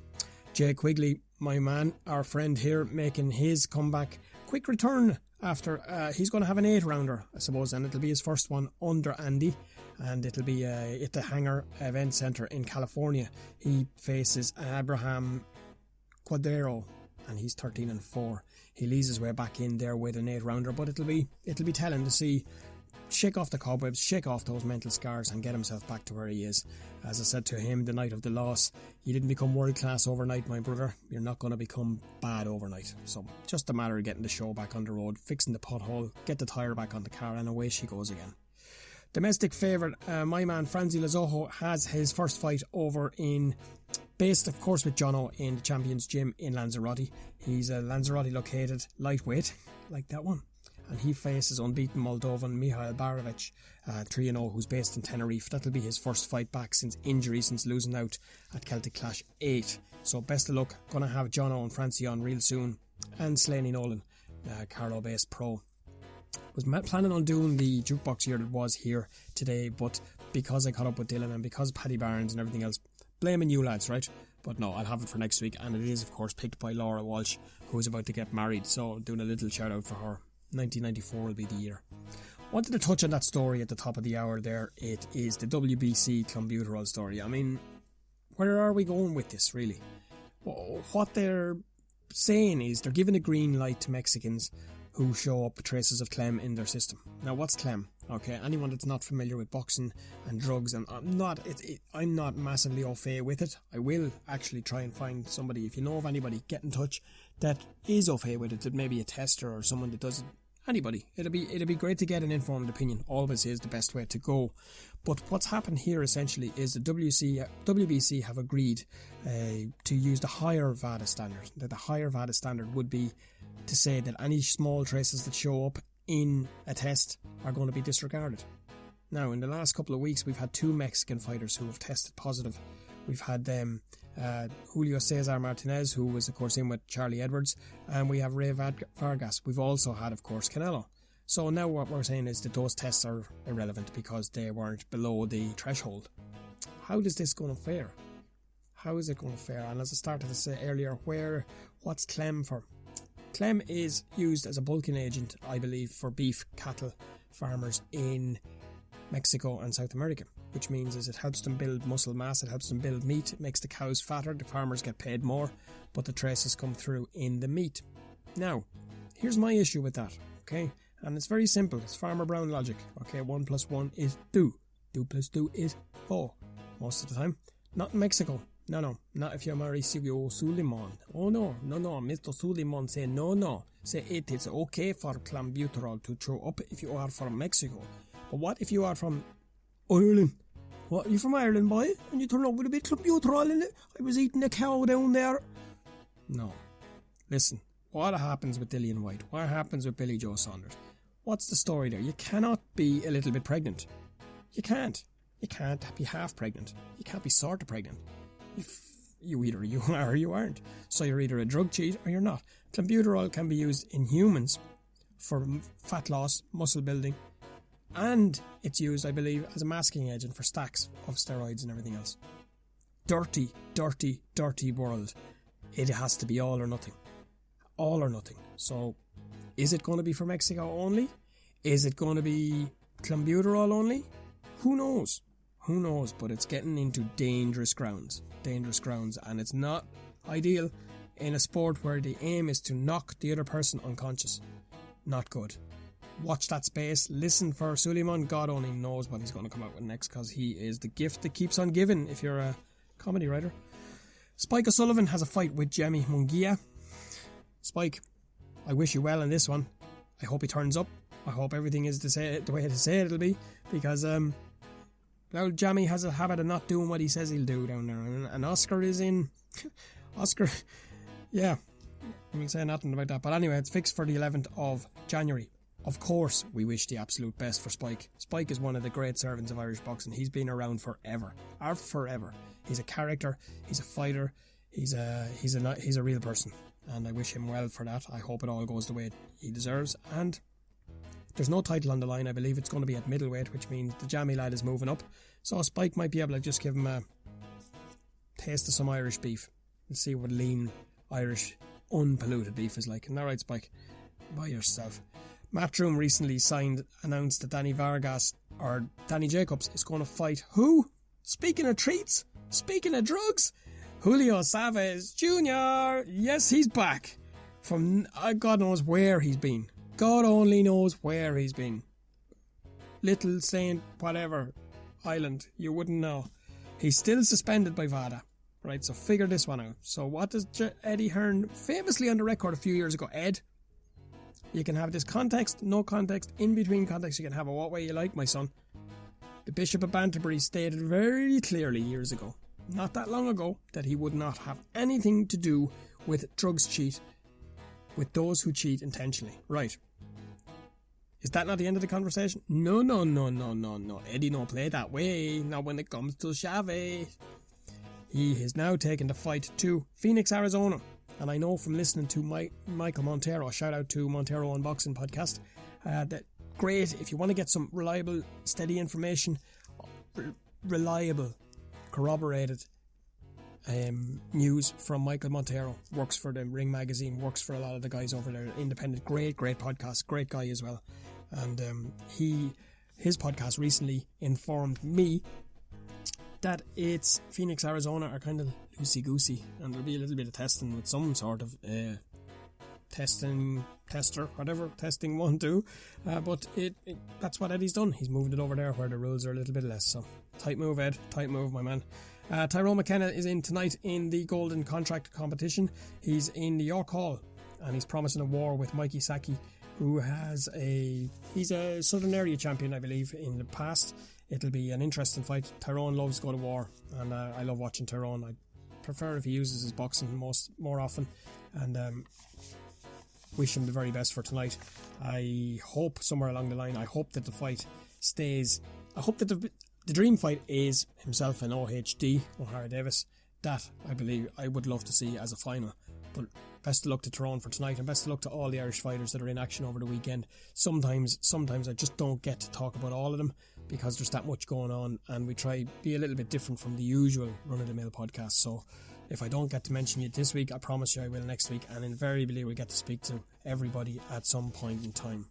Jay Quigley, my man, our friend here, making his comeback. Quick return after, he's going to have an 8-rounder, I suppose, and it'll be his first one under Andy, and it'll be at the Hangar Event Center in California. He faces Abraham Quadero, and he's 13-4. He leads his way back in there with an 8-rounder, but it'll be telling to see, shake off the cobwebs, shake off those mental scars, and get himself back to where he is. As I said to him the night of the loss, you didn't become world class overnight, my brother. You're not going to become bad overnight. So just a matter of getting the show back on the road, fixing the pothole, get the tyre back on the car, and away she goes again. Domestic favourite, my man Franzi Lazojo has his first fight over based of course with Jono in the Champions Gym in Lanzarote. He's a Lanzarote located lightweight, like that one. And he faces unbeaten Moldovan Mihail Barovic, 3-0, who's based in Tenerife. That'll be his first fight back since injury, since losing out at Celtic Clash 8. So best of luck. Gonna have Jono and Francie on real soon. And Slaney Nolan, Carlo-based pro. Was planning on doing the jukebox year that was here today, but because I caught up with Dylan and because Paddy Barnes and everything else, blaming you lads, right? But no, I'll have it for next week, and it is of course picked by Laura Walsh, who is about to get married, so doing a little shout out for her. 1994 will be the year. Wanted to touch on that story at the top of the hour there. It is the WBC clenbuterol story. I mean, where are we going with this really? What they're saying is they're giving a green light to Mexicans who show up traces of clem in their system. Now what's clem? Okay, anyone that's not familiar with boxing and drugs, and I'm not massively au fait with it. I will actually try and find somebody, if you know of anybody, get in touch, that is au fait with it, that maybe a tester or someone that does it. Anybody. It'd be great to get an informed opinion. Always is the best way to go. But what's happened here essentially is the WBC have agreed to use the higher VADA standard. That the higher VADA standard would be to say that any small traces that show up in a test are going to be disregarded. Now, in the last couple of weeks, we've had 2 Mexican fighters who have tested positive. We've had Julio Cesar Martinez, who was of course in with Charlie Edwards, and we have Ray Vargas. We've also had of course Canelo. So now what we're saying is that those tests are irrelevant because they weren't below the threshold. How is this going to fare? How is it going to fare? And as I started to say earlier, what's clem for? Clem is used as a bulking agent, I believe, for beef cattle farmers in Mexico and South America, which means is it helps them build muscle mass, it helps them build meat, it makes the cows fatter, the farmers get paid more, but the traces come through in the meat. Now, here's my issue with that, okay? And it's very simple, it's Farmer Brown logic, okay? 1 + 1 is 2, 2 + 2 is 4, most of the time. Not in Mexico. No, not if you're Mauricio Suleiman. Oh no, Mr. Suleiman say no. Say it is okay for clenbuterol to throw up if you are from Mexico. But what if you are from Ireland? What, are you from Ireland, boy? And you turn up with a bit of clenbuterol in it? I was eating a cow down there. No. Listen, what happens with Dillian White? What happens with Billy Joe Saunders? What's the story there? You cannot be a little bit pregnant. You can't. You can't be half pregnant. You can't be sort of pregnant. You either you are or you aren't. So you're either a drug cheat or you're not. Clenbuterol can be used in humans for fat loss, muscle building, and it's used, I believe, as a masking agent for stacks of steroids and everything else. Dirty world. It has to be all or nothing. All or nothing. So, is it going to be for Mexico only? Is it going to be clenbuterol only? Who knows? But it's getting into dangerous grounds, and it's not ideal in a sport where the aim is to knock the other person unconscious. Not good. Watch that space, listen for Suleiman. God only knows what he's going to come out with next, because he is the gift that keeps on giving if you're a comedy writer. Spike O'Sullivan has a fight with Jamie Munguia. Spike, I wish you well in this one. I hope he turns up. I hope everything is the way to say it'll be, because well, Jamie has a habit of not doing what he says he'll do down there, and Oscar is in. Oscar, yeah, I will say nothing about that. But anyway, it's fixed for the 11th of January. Of course, we wish the absolute best for Spike. Spike is one of the great servants of Irish boxing. He's been around forever. He's a character. He's a fighter. He's a real person, and I wish him well for that. I hope it all goes the way he deserves. And there's no title on the line. I believe it's going to be at middleweight, which means the Jamie lad is moving up. So Spike might be able to just give him a taste of some Irish beef and see what lean Irish unpolluted beef is like. Isn't that right, Spike? By yourself. Matchroom recently announced that Danny Jacobs is going to fight who? Speaking of treats, speaking of drugs, Julio Chavez Jr. Yes, he's back from God knows where he's been. God only knows where he's been. Little Saint whatever island, you wouldn't know. He's still suspended by VADA. Right, so figure this one out. So what does Eddie Hearn famously on the record a few years ago? Ed, you can have this context, no context, in between context, you can have it what way you like, my son. The Bishop of Banterbury stated very clearly years ago, not that long ago, that he would not have anything to do with drugs cheat, with those who cheat intentionally. Right. Is that not the end of the conversation? No. Eddie don't play that way, not when it comes to Chavez. He has now taken the fight to Phoenix, Arizona. And I know from listening to Michael Montero, shout out to Montero on Boxing Podcast, that great, if you want to get some reliable, steady information, reliable, corroborated news from Michael Montero, works for the Ring Magazine, works for a lot of the guys over there, independent, great podcast, great guy as well. And his podcast recently informed me that it's Phoenix, Arizona are kind of loosey-goosey, and there'll be a little bit of testing with some sort of testing 1, 2, but that's what Eddie's done. He's moved it over there where the rules are a little bit less. So tight move, Ed, tight move, my man. Tyrone McKenna is in tonight in the Golden Contract competition. He's in the York Hall, and he's promising a war with Mikey Saki, who he's a Southern Area champion, I believe, in the past. It'll be an interesting fight. Tyrone loves to go to war, and I love watching Tyrone. I prefer if he uses his boxing more often, and wish him the very best for tonight. I hope somewhere along the line, I hope that the fight stays. I hope that the dream fight is himself and OHD, O'Hara Davis. That, I believe, I would love to see as a final. But best of luck to Tyrone for tonight, and best of luck to all the Irish fighters that are in action over the weekend. Sometimes I just don't get to talk about all of them because there's that much going on, and we try be a little bit different from the usual run-of-the-mill podcast. So if I don't get to mention you this week, I promise you I will next week, and invariably we'll get to speak to everybody at some point in time.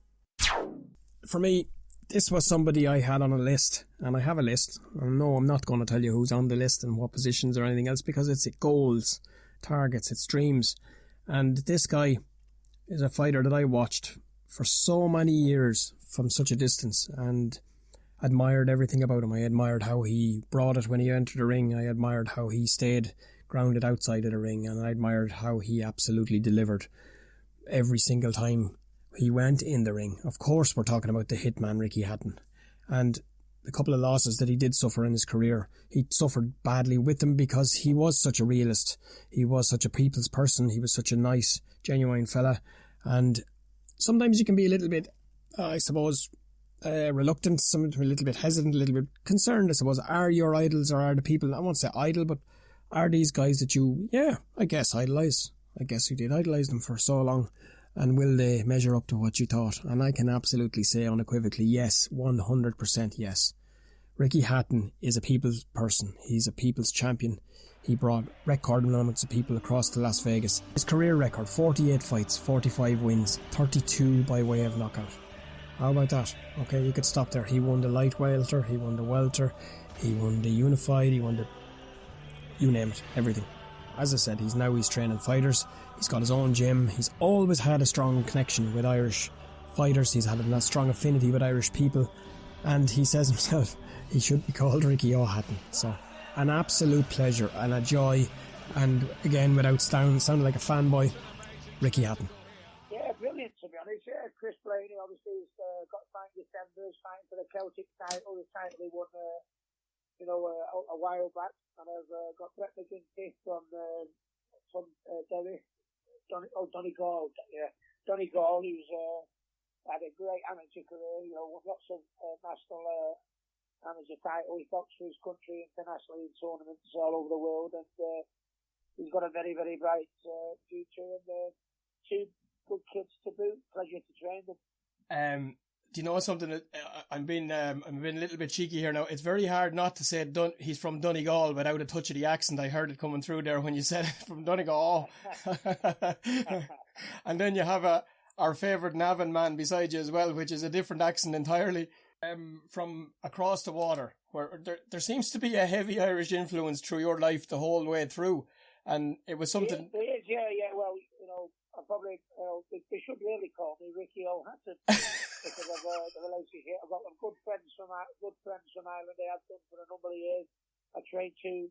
For me, this was somebody I had on a list, and I have a list. And no, I'm not going to tell you who's on the list and what positions or anything else, because it's goals, targets, it's dreams. And this guy is a fighter that I watched for so many years from such a distance, and admired everything about him. I admired how he brought it when he entered the ring. I admired how he stayed grounded outside of the ring, and I admired how he absolutely delivered every single time he went in the ring. Of course, we're talking about the Hitman, Ricky Hatton, and the couple of losses that he did suffer in his career. He suffered badly with them because he was such a realist. He was such a people's person. He was such a nice, genuine fella, and sometimes you can be a little bit, I suppose, reluctant, sometimes a little bit hesitant, a little bit concerned, I suppose. Are your idols, or are the people, I won't say idol, but are these guys that you, I guess idolise? I guess you did idolise them for so long, and will they measure up to what you thought? And I can absolutely say unequivocally yes, 100% yes. Ricky Hatton is a people's person. He's a people's champion. He brought record numbers of people across to Las Vegas. His career record, 48 fights, 45 wins, 32 by way of knockout. How about that? Okay, you could stop there. He won the light welter, he won the welter, he won the unified, he won the... you name it, everything. As I said, he's training fighters. He's got his own gym. He's always had a strong connection with Irish fighters. He's had a strong affinity with Irish people. And he says himself, he should be called Ricky O'Hatton. So, an absolute pleasure and a joy. And again, without sounding like a fanboy, Ricky Hatton. Yeah, brilliant, to be honest. Yeah, Chris Blainey obviously has got fighting December, fighting for the Celtic title, the title he won a while back. And I've got Brett McGinity from Derry, Donegal. Yeah, Donegal, who's had a great amateur career. Won lots of national amateur titles. He boxed for his country internationally in tournaments all over the world, and he's got a very, very bright future. And two good kids to boot. Pleasure to train them. Do you know something? I'm being a little bit cheeky here now. It's very hard not to say he's from Donegal without a touch of the accent. I heard it coming through there when you said it, from Donegal. And then you have our favourite Navan man beside you as well, which is a different accent entirely. From across the water, where there seems to be a heavy Irish influence through your life the whole way through. And it was something... It is, yeah. Well, I probably, they should really call me Ricky O'Hatton. Because of the relationship. I've got good friends from Ireland. I have done for a number of years. I trained two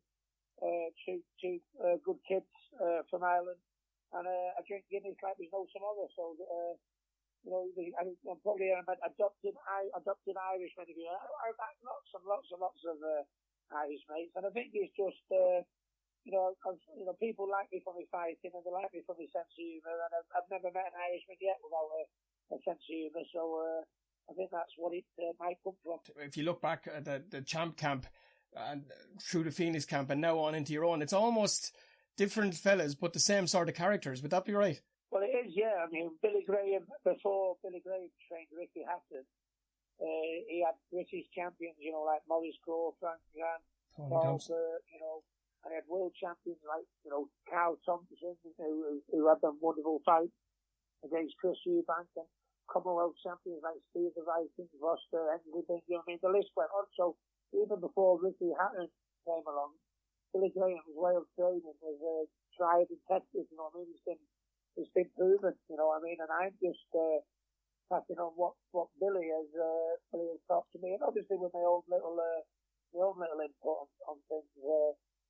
good kids from Ireland, and I drink Guinness like there's no tomorrow. So I'm probably an adopted Irishman. I've got lots and lots of Irish mates, and I think it's just people like me for my fighting, and they like me for my sense of humour. And I've never met an Irishman yet without a sense of humour, so I think that's what it might come from. If you look back at the champ camp and through the Phoenix camp and now on into your own, it's almost different fellas but the same sort of characters. Would that be right? Well, it is, yeah. I mean, before Billy Graham trained Ricky Hatton, he had British champions, like Maurice Crowe, Frank Grant, Paul Burt, and he had world champions like, Carl Thompson, who had them wonderful fights against Chris Eubank, and Commonwealth champions like Steve the Viking, Foster, Henry Bingham. I mean, the list went on. So even before Ricky Hatton came along, Billy Graham was Wales training, was tried and tested. It's been proven. And I'm just passing on what Billy has taught to me, and obviously with my own little input on things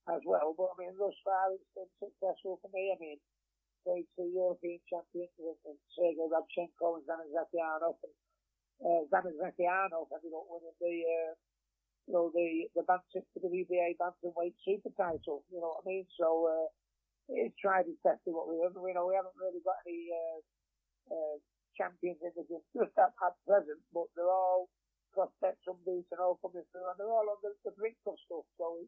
as well. But I mean, thus far it's been successful for me. I mean, played two European champions and Sergei Radchenko and Zana Zakianov, and Zana Zakianov ended up winning the WBA bantamweight super title. You know what I mean? So it's tried and tested what we have. We haven't really got any champions in the gym just at present, but they're all prospects unbeaten, all coming through, and they're all on the brink of stuff. So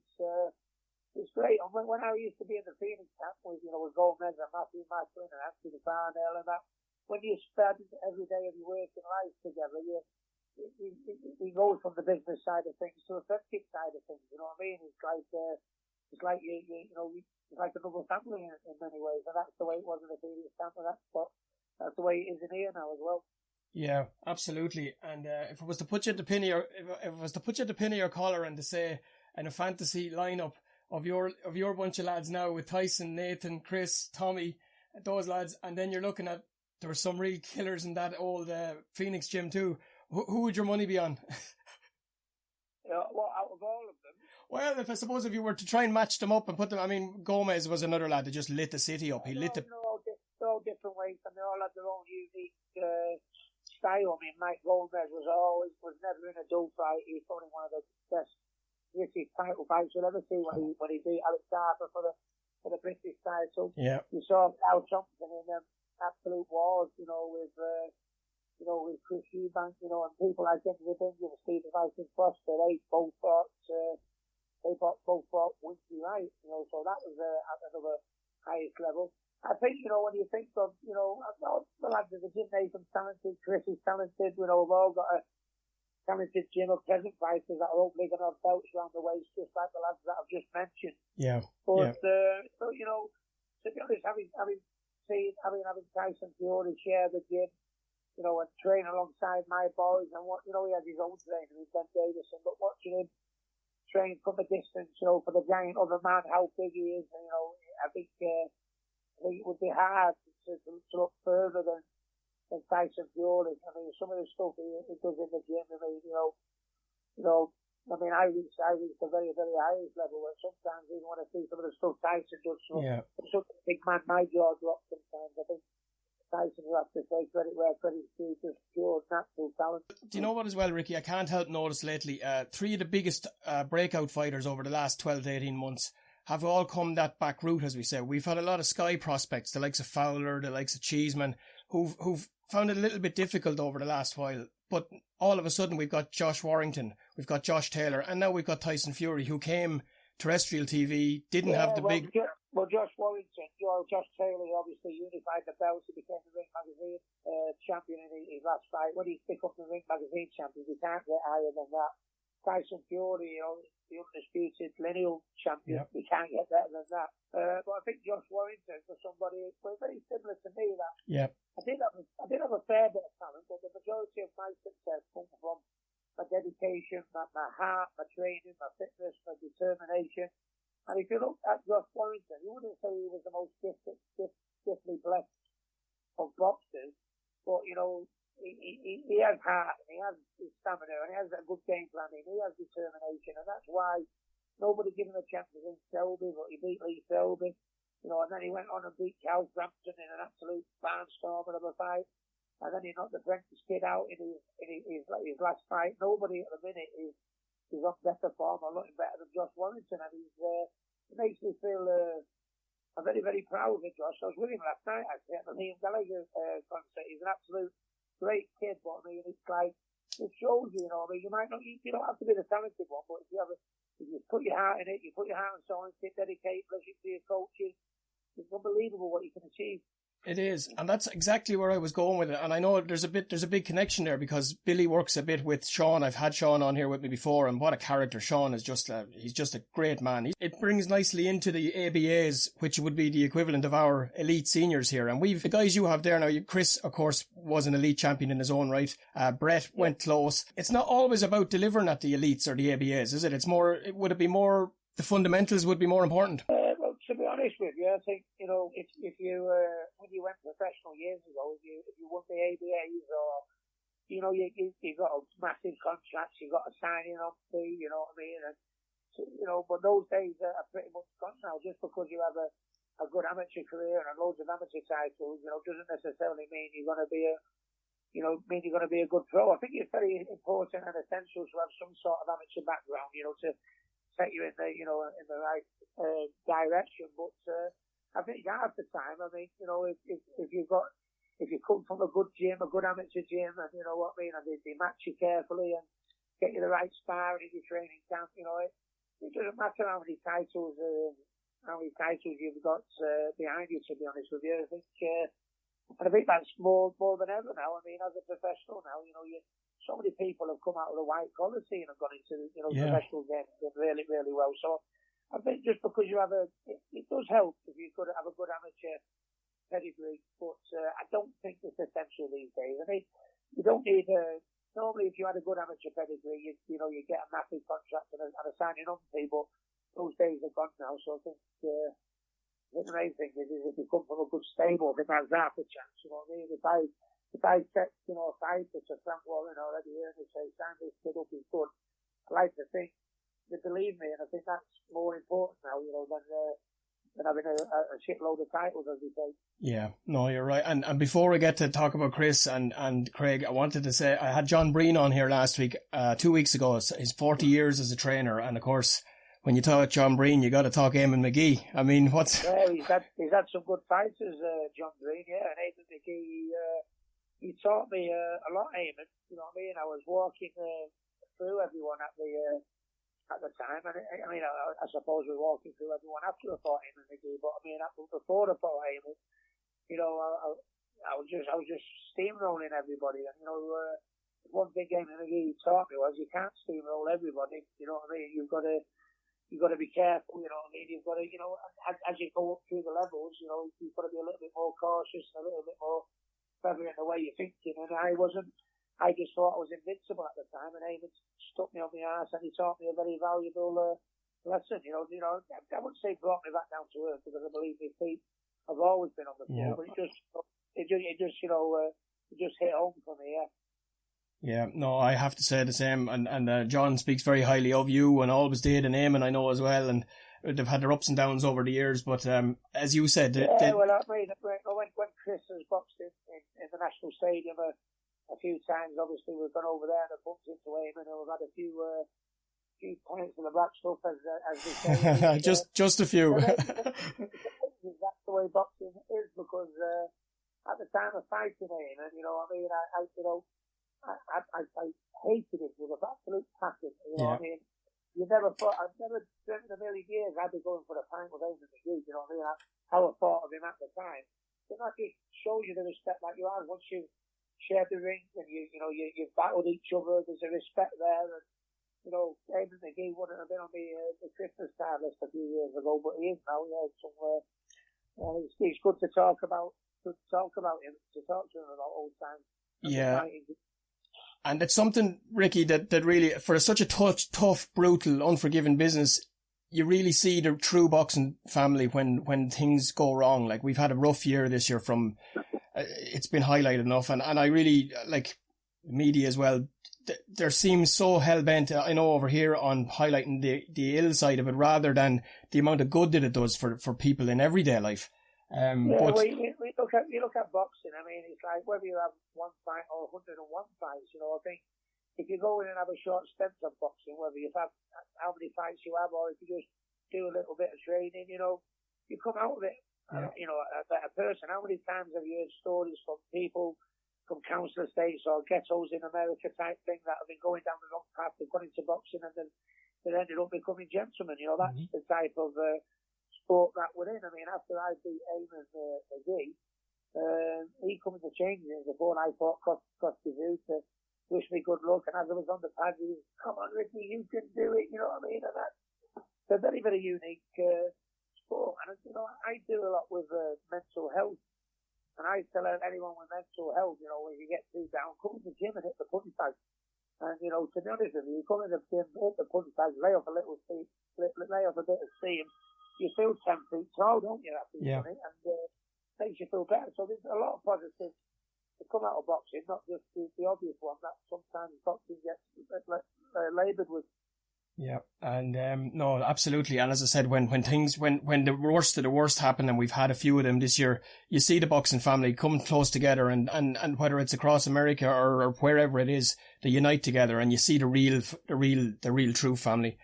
it's great. And when I used to be in the Phoenix camp with Gomez and Matthew Macklin and Anthony Parnell and that, when you spend every day of your working life together, you go from the business side of things to the friendship side of things. You know what I mean? It's like it's like another family in many ways, and that's the way it was in the Phoenix camp, and that's the way it is in here now as well. Yeah, absolutely. And if it was to put you at the pin of your collar and to say in a fantasy lineup of your bunch of lads now with Tyson, Nathan, Chris, Tommy, those lads, and then you're looking at there were some real killers in that old Phoenix gym too. Who would your money be on? What, out of all of them? Well, I suppose if you were to try and match them up and put them, I mean, Gomez was another lad that just lit the city up. He lit the... They're all different ways, and they all had their own unique style. I mean, Mike Gomez was never in a dull fight. He was probably one of the best British title fights you'll ever see when he beat Alex Harper for the British title. Yeah. You saw Al Thompson in absolute wars, with Chris Eubank, and people like Henry Bingham, Stephen Viking Foster. They both fought Winky Wright, so that was at another highest level. I think, when you think of, the lads in the gym, Nathan's talented, Chris is talented, we've all got a talented gym of present fighters that are all big enough belts around the waist, just like the lads that I've just mentioned. Yeah. But, to be honest, having Tyson Fury share the gym, and train alongside my boys, and he has his own trainer, with Ben Davison, but watching him train from a distance, for the giant other man, how big he is, I think it would be hard to look further than Tyson Fury. I mean, some of the stuff he does in the gym, I reach a very, very highest level where sometimes even when I see some of the stuff Tyson does, such a big man, my jaw drops sometimes. I think Tyson will have to take credit where credit's due, just pure natural talent. Do you know what as well, Ricky? I can't help notice lately, three of the biggest breakout fighters over the last 12 to 18 months have all come that back route, as we say. We've had a lot of Sky prospects, the likes of Fowler, the likes of Cheeseman, who've found it a little bit difficult over the last while. But all of a sudden, we've got Josh Warrington, we've got Josh Taylor, and now we've got Tyson Fury, who came terrestrial TV, didn't have the big... Josh Warrington, Josh Taylor obviously unified the belts. He became the Ring Magazine champion in his last fight. When he picked up the Ring Magazine champion, we can't get higher than that. Tyson Fury, the undisputed lineal champion, we can't get better than that. But I think Josh Warrington, for somebody, was very similar to me. I did have a fair bit of talent, but the majority of my success comes from my dedication, my heart, my training, my fitness, my determination. And if you look at Josh Warrington, you wouldn't say he was the most giftedly blessed of boxers, but he has heart, and he has his stamina, and he has a good game plan, and he has determination, and that's why nobody gave him a chance against Selby, but he beat Lee Selby, and then he went on and beat Cal Frampton in an absolute barnstormer of a fight, and then he knocked the Prentice kid out in his last fight. Nobody at the minute is on better form or looking better than Josh Warrington, and it makes me feel I'm very, very proud of Josh. I was with him last night actually at the Liam Gallagher concert. He's an absolute great kid, but I mean, it's like, it shows you, you might not, you don't have to be the talented one, but if you put your heart in it, you put your heart and soul into it, dedicate, listen to your coaches, it's unbelievable what you can achieve. It is, and that's exactly where I was going with it. And I know there's a big connection there because Billy works a bit with Sean. I've had Sean on here with me before, and what a character Sean is! He's just a great man. It brings nicely into the ABAs, which would be the equivalent of our elite seniors here. And the guys you have there now. Chris, of course, was an elite champion in his own right. Brett went close. It's not always about delivering at the elites or the ABAs, is it? It's more. Would it be more? The fundamentals would be more important. To be honest with you, I think, if you, when you went professional years ago, if you won the ABAs or, you've got a massive contracts, you've got a signing on fee, you know what I mean? And, but those days are pretty much gone now. Just because you have a good amateur career and loads of amateur titles, doesn't necessarily mean you're going to be a good pro. I think it's very important and essential to have some sort of amateur background, to set you in the right direction. But I think half the time, I mean, if you come from a good gym, a good amateur gym, and you know what I mean, and they match you carefully and get you the right sparring in your training camp, it doesn't matter how many titles you've got behind you. To be honest with you, I think that's more than ever now. I mean, as a professional now, so many people have come out of the white collar scene and gone into the professional game and done really, really well. So I think just because you have it does help if you could have a good amateur pedigree, but I don't think it's essential these days. I mean, you don't need normally if you had a good amateur pedigree, you get a massive contract and a signing on fee, but those days are gone now. So I think the main thing is if you come from a good stable, I think that's half the chance. You know what I mean? If I set, a fighter to Frank Warren already here and they say, sign this kid up, he's good. I like to think they believe me, and I think that's more important now, than having a shitload of titles, as we say. Yeah, no, you're right. And before we get to talk about Chris and Craig, I wanted to say I had John Breen on here last week, 2 weeks ago. His 40 years as a trainer, and of course, when you talk John Breen, you got to talk Eamon McGee. I mean, what's... Yeah, he's had some good fighters, John Breen, yeah, and Eamon McGee, he taught me a lot, Eamon, you know what I mean? I was walking through everyone at the time, and I suppose we were walking through everyone after I fought Eamon McGee, but I mean, before I fought Eamon, I was just steamrolling everybody, and one thing Eamon McGee taught me was you can't steamroll everybody, you know what I mean? You've got to be careful, you know what I mean? You've got to, as you go up through the levels, you've got to be a little bit more cautious and a little bit more clever in the way you're thinking. And I just thought I was invincible at the time, and Eamon stuck me on the arse, and he taught me a very valuable lesson. I wouldn't say brought me back down to earth, because I believe my feet have always been on the floor, but it just hit home for me, yeah. Yeah, no, I have to say the same, and John speaks very highly of you, and always did, and Eamon I know as well, and they've had their ups and downs over the years, but as you said... when Chris has boxed in the National Stadium a few times, obviously we've gone over there and bumped into Eamon, and we've had a few points in the back stuff, as we say. just a few. That's the way boxing is, because at the time of fighting Eamon, I hated it with an absolute passion. What I mean? I've never dreamt in a million years I'd be going for a pint with Eamon McGee. You know what I mean? How I thought of him at the time. But that just shows you the respect that you have once you shared the ring and you've battled each other. There's a respect there, and Eamon McGee wouldn't have been on the Christmas card list a few years ago, but he is now. It's good to talk about. Good to talk about him. To talk to him about old times. Yeah. And it's something, Ricky, that really, for such a tough, brutal, unforgiving business, you really see the true boxing family when things go wrong. Like, we've had a rough year this year from, it's been highlighted enough. And I really, like, media as well, there seems so hell-bent, I know, over here on highlighting the ill side of it rather than the amount of good that it does for people in everyday life. You look at boxing, I mean, it's like whether you have one fight or 101 fights, I think if you go in and have a short stint of boxing, whether you have how many fights you have or if you just do a little bit of training, you come out of it, a better person. How many times have you heard stories from people from council estates or ghettos in America type thing that have been going down the wrong path, they've gone into boxing and then they ended up becoming gentlemen, that's the type of sport that we're in. I mean, after I beat Eamon McGee, he come in the changing rooms before I fought Costa-Zoo to wish me good luck, and as I was on the pad, he was, come on Ricky, you can do it, you know what I mean? And that's a very, very unique sport. And I do a lot with mental health, and I tell anyone with mental health, when you get too down, come to the gym and hit the punch bag. And to be honest with you, you come in the gym, hit the punch bag, lay off a bit of steam, you feel 10 feet tall, don't you, after you've done it? And makes you feel better. So there's a lot of positives to come out of boxing, not just the obvious one that sometimes boxing gets laboured with. Yeah, and no, absolutely. And as I said, when the worst of the worst happen, and we've had a few of them this year, you see the boxing family come close together, and whether it's across America or wherever it is, they unite together, and you see the real true family.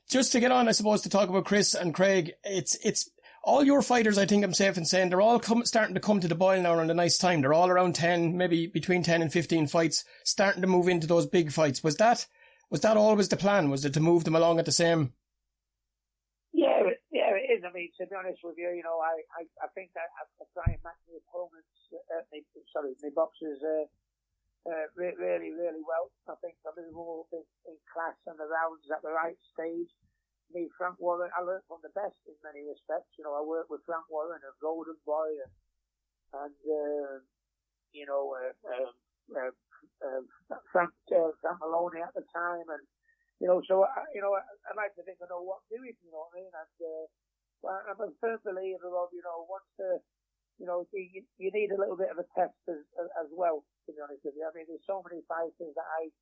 Just to get on, I suppose, to talk about Chris and Craig, it's all your fighters, I think I'm safe in saying, they're all starting to come to the boil now in a nice time. They're all around 10, maybe between 10 and 15 fights, starting to move into those big fights. Was that always the plan? Was it to move them along at the same? Yeah, it is. I mean, to be honest with you, I think that I try and match my opponents, my boxers, really, really well. I think I move all in class and the rounds at the right stage. Me, Frank Warren, I learned from the best in many respects. I worked with Frank Warren and Golden Boy and Frank Maloney at the time, and so I like to think I know what I'm doing. You know what I mean? And I'm a firm believer of once you need a little bit of a test as well. To be honest with you, I mean, there's so many fighters that I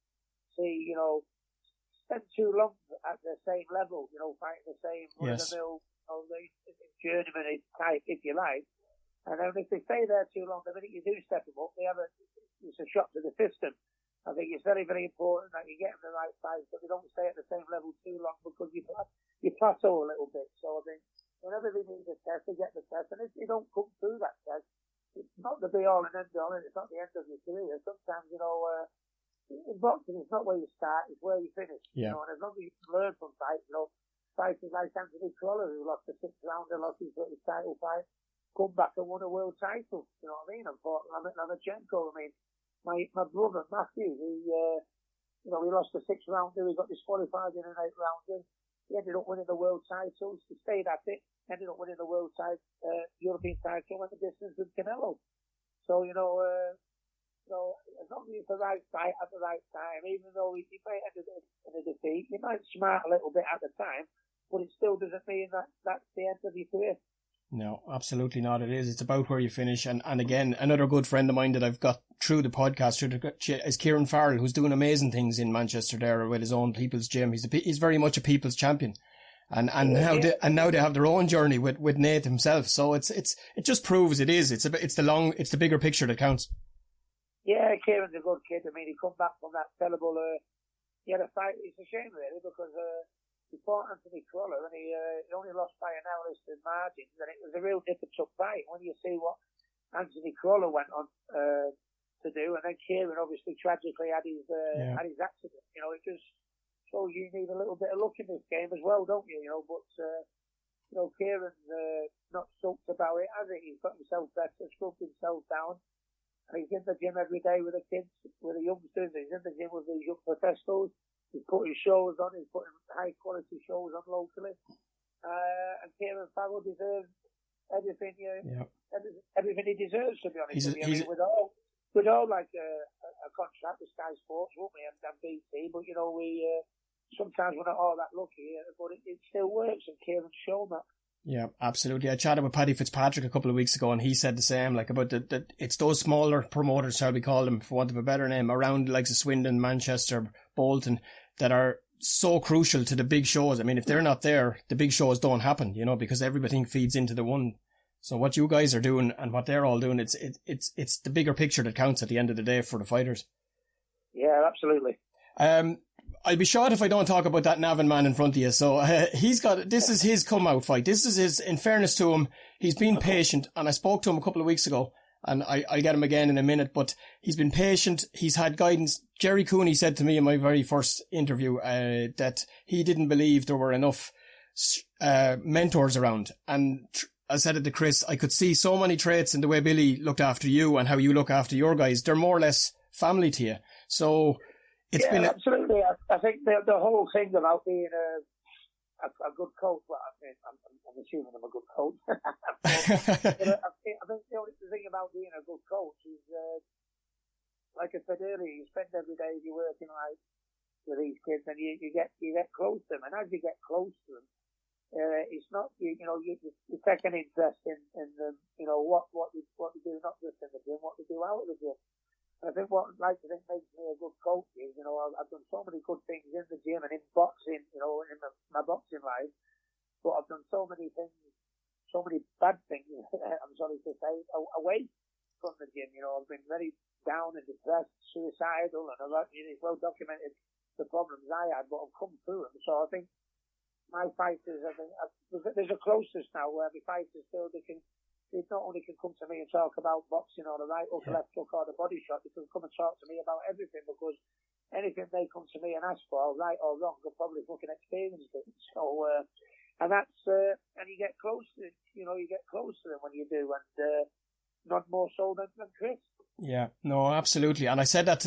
see spend too long at the same level, fighting the same run-of-the-mill, the journeyman type, if you like. And then if they stay there too long, the minute you do step them up, it's a shock to the system. I think it's very, very important that you get them the right size, but they don't stay at the same level too long because you plateau a little bit. So I think whenever they need a test, they get the test. And if they don't come through that test, it's not the be-all and end-all, and it's not the end of your career. Sometimes, in boxing, it's not where you start, it's where you finish. Yeah. And as long as you can learn from fights, fighters like Anthony Crawler, who lost the 6th rounder, lost his title fight, come back and won a world title. You know what I mean? And fought Lomachenko. I mean, my brother Matthew, he lost the 6th rounder. He got disqualified in an 8th rounder. He ended up winning the world titles. He stayed at it. Ended up winning the world title, European title, went the distance with Canelo. So as long as it's the right fight at the right time, even though he might end up in a defeat, he might smart a little bit at the time, but it still doesn't mean that that's the end of your career. No, absolutely not. It is. It's about where you finish. And again, another good friend of mine that I've got through the podcast is Kieran Farrell, who's doing amazing things in Manchester there with his own people's gym. He's very much a people's champion. And now they have their own journey with Nate himself. So it just proves it's the bigger picture that counts. Yeah, Kieran's a good kid. I mean, he come back from that terrible, he had a fight. It's a shame really because, he fought Anthony Crawler and he only lost by an hour in margins, and it was a real nip-and-tuck fight when you see what Anthony Crawler went on to do, and then Kieran obviously tragically had his accident. It just shows you need a little bit of luck in this game as well, don't you? But Kieran's not stoked about it, has he? He's got himself better, scrubbed himself down, and he's in the gym every day with the kids, with the youngsters. He's in the gym with these young professionals. He's putting shows on. He's putting high quality shows on locally. And Kieran Farrell deserves everything. Everything he deserves, to be honest with you. We'd all like a contract with Sky Sports, wouldn't we? And BT, but we sometimes we're not all that lucky. But it still works, and Kieran's shown that. Yeah, absolutely. I chatted with Paddy Fitzpatrick a couple of weeks ago, and he said the same, about it's those smaller promoters, shall we call them, for want of a better name, around the likes of Swindon, Manchester, Bolton, that are so crucial to the big shows. I mean, if they're not there, the big shows don't happen, because everything feeds into the one. So what you guys are doing and what they're all doing, it's the bigger picture that counts at the end of the day for the fighters. Yeah, absolutely. I'd be shocked if I don't talk about that Navan man in front of you. So this is his come out fight. This is his, in fairness to him, he's been patient, and I spoke to him a couple of weeks ago, and I'll get him again in a minute, but he's been patient. He's had guidance. Jerry Cooney said to me in my very first interview, that he didn't believe there were enough, mentors around. And I said it to Chris, I could see so many traits in the way Billy looked after you and how you look after your guys. They're more or less family to you. So, absolutely. I think the whole thing about being a good coach. Well, I'm assuming I'm a good coach. I think the only thing about being a good coach is, like I said earlier, you spend every day you're working with these kids, and you get close to them. And as you get close to them, it's not you take an interest in them. What they do, not just in the gym, what they do out of the gym. I think what makes me a good coach is, I've done so many good things in the gym and in boxing, in my boxing life, but I've done so many things, so many bad things, I'm sorry to say, away from the gym. I've been very down and depressed, suicidal, and it's well documented the problems I had, but I've come through them. So I think my fighters, there's a closeness now where the fighters feel they not only can come to me and talk about boxing or the right hook, left hook, or the body shot, they can come and talk to me about everything, because anything they come to me and ask for, right or wrong, they'll probably fucking experience it. So, and that's, and you get close to, you get close to them when you do, and not more so than Chris. Yeah, no, absolutely. And I said that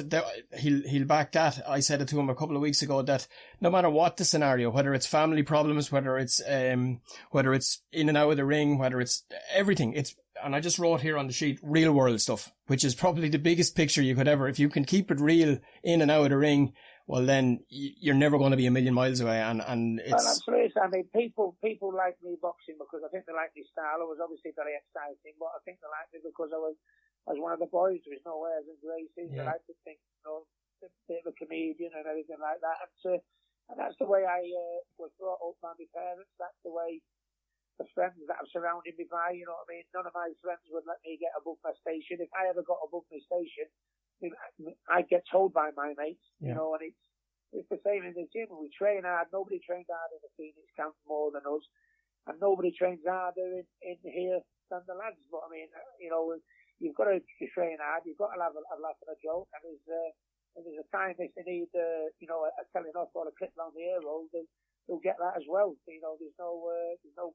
he'll back that. I said it to him a couple of weeks ago that no matter what the scenario, whether it's family problems, whether it's in and out of the ring, whether it's everything, and I just wrote here on the sheet, real world stuff, which is probably the biggest picture you could ever, if you can keep it real in and out of the ring, well then you're never going to be a million miles away. And it's... Well, absolutely. I mean, people like me boxing because I think they like my style. I was obviously very exciting, but I think they like me because I was one of the boys. There was no airs and graces. Yeah. I like to think, a bit of a comedian and everything like that. And And that's the way I was brought up by my parents. That's the way the friends that have surrounded me by, you know what I mean? None of my friends would let me get above my station. If I ever got above my station, I'd get told by my mates, you know, and it's the same in the gym. We train hard. Nobody trained hard in the Phoenix camp more than us. And nobody trains harder in here than the lads. But I mean, you know, you've got to train hard. You've got to have a laugh and a joke. And there's a time if they need, you know, a telling off or a clip down the air roll, they'll get that as well. You know, there's no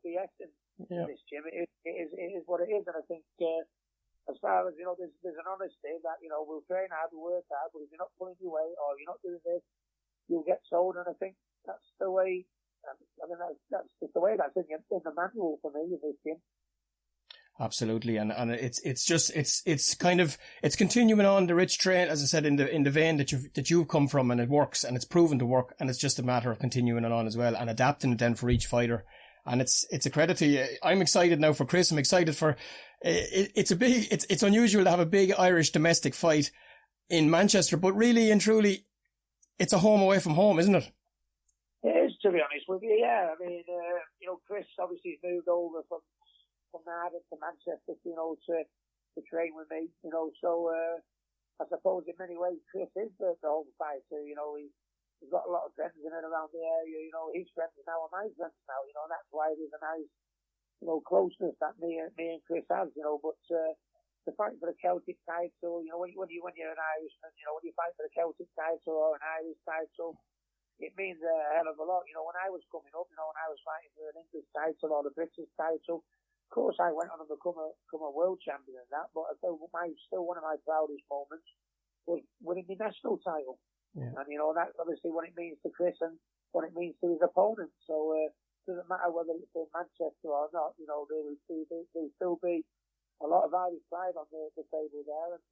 BS in this gym. It is what it is. And I think, as far as, you know, there's an honesty that, you know, we'll train hard, we'll work hard, but if you're not pulling your weight or you're not doing this, you'll get sold. And I think that's the way, I mean, that's just the way that's in the manual for me in this gym. Absolutely, and it's kind of continuing on the rich train, as I said, in the vein that you've come from, and it works, and it's proven to work, and it's just a matter of continuing it on as well and adapting it then for each fighter. And it's a credit to you. I'm excited now for Chris. I'm excited for it's unusual to have a big Irish domestic fight in Manchester, but really and truly, it's a home away from home, isn't it? It is, to be honest with you. Yeah, I mean, you know, Chris obviously moved over from Hatton to Manchester, you know, to train with me, you know. So I suppose in many ways Chris is the home fighter. You know, he's got a lot of friends in and around the area. You know, his friends now are my friends now. You know, and that's why there's a nice, you know, closeness that me and Chris has. You know, but the fight for the Celtic title, you know, when you're an Irishman, you know, when you fight for the Celtic title or an Irish title, it means a hell of a lot. You know, when I was coming up, you know, when I was fighting for an English title or the British title, of course I went on to become a world champion and that, but still one of my proudest moments was winning the national title. Yeah. And, you know, that's obviously what it means to Chris and what it means to his opponent. So it doesn't matter whether it's in Manchester or not, you know, there'll still be a lot of Irish pride on the table there. And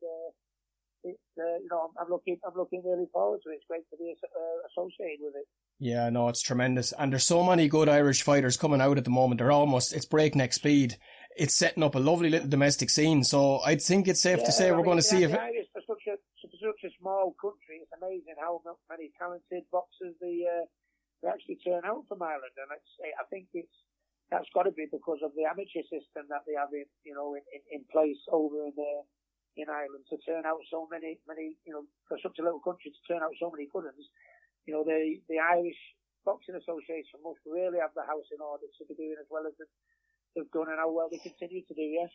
it's, you know, I'm looking really forward to it. It's great to be associated with it. Yeah, no, it's tremendous. And there's so many good Irish fighters coming out at the moment. It's breakneck speed. It's setting up a lovely little domestic scene. So I think it's safe to say we're going to see if the Irish, for such a small country, it's amazing how many talented boxers they actually turn out from Ireland. And I think that's got to be because of the amateur system that they have in place over in Ireland to turn out so many, you know, for such a little country to turn out so many good ones. You know, the Irish Boxing Association must really have the house in order to be doing as well as they've done and how well they continue to do, yes.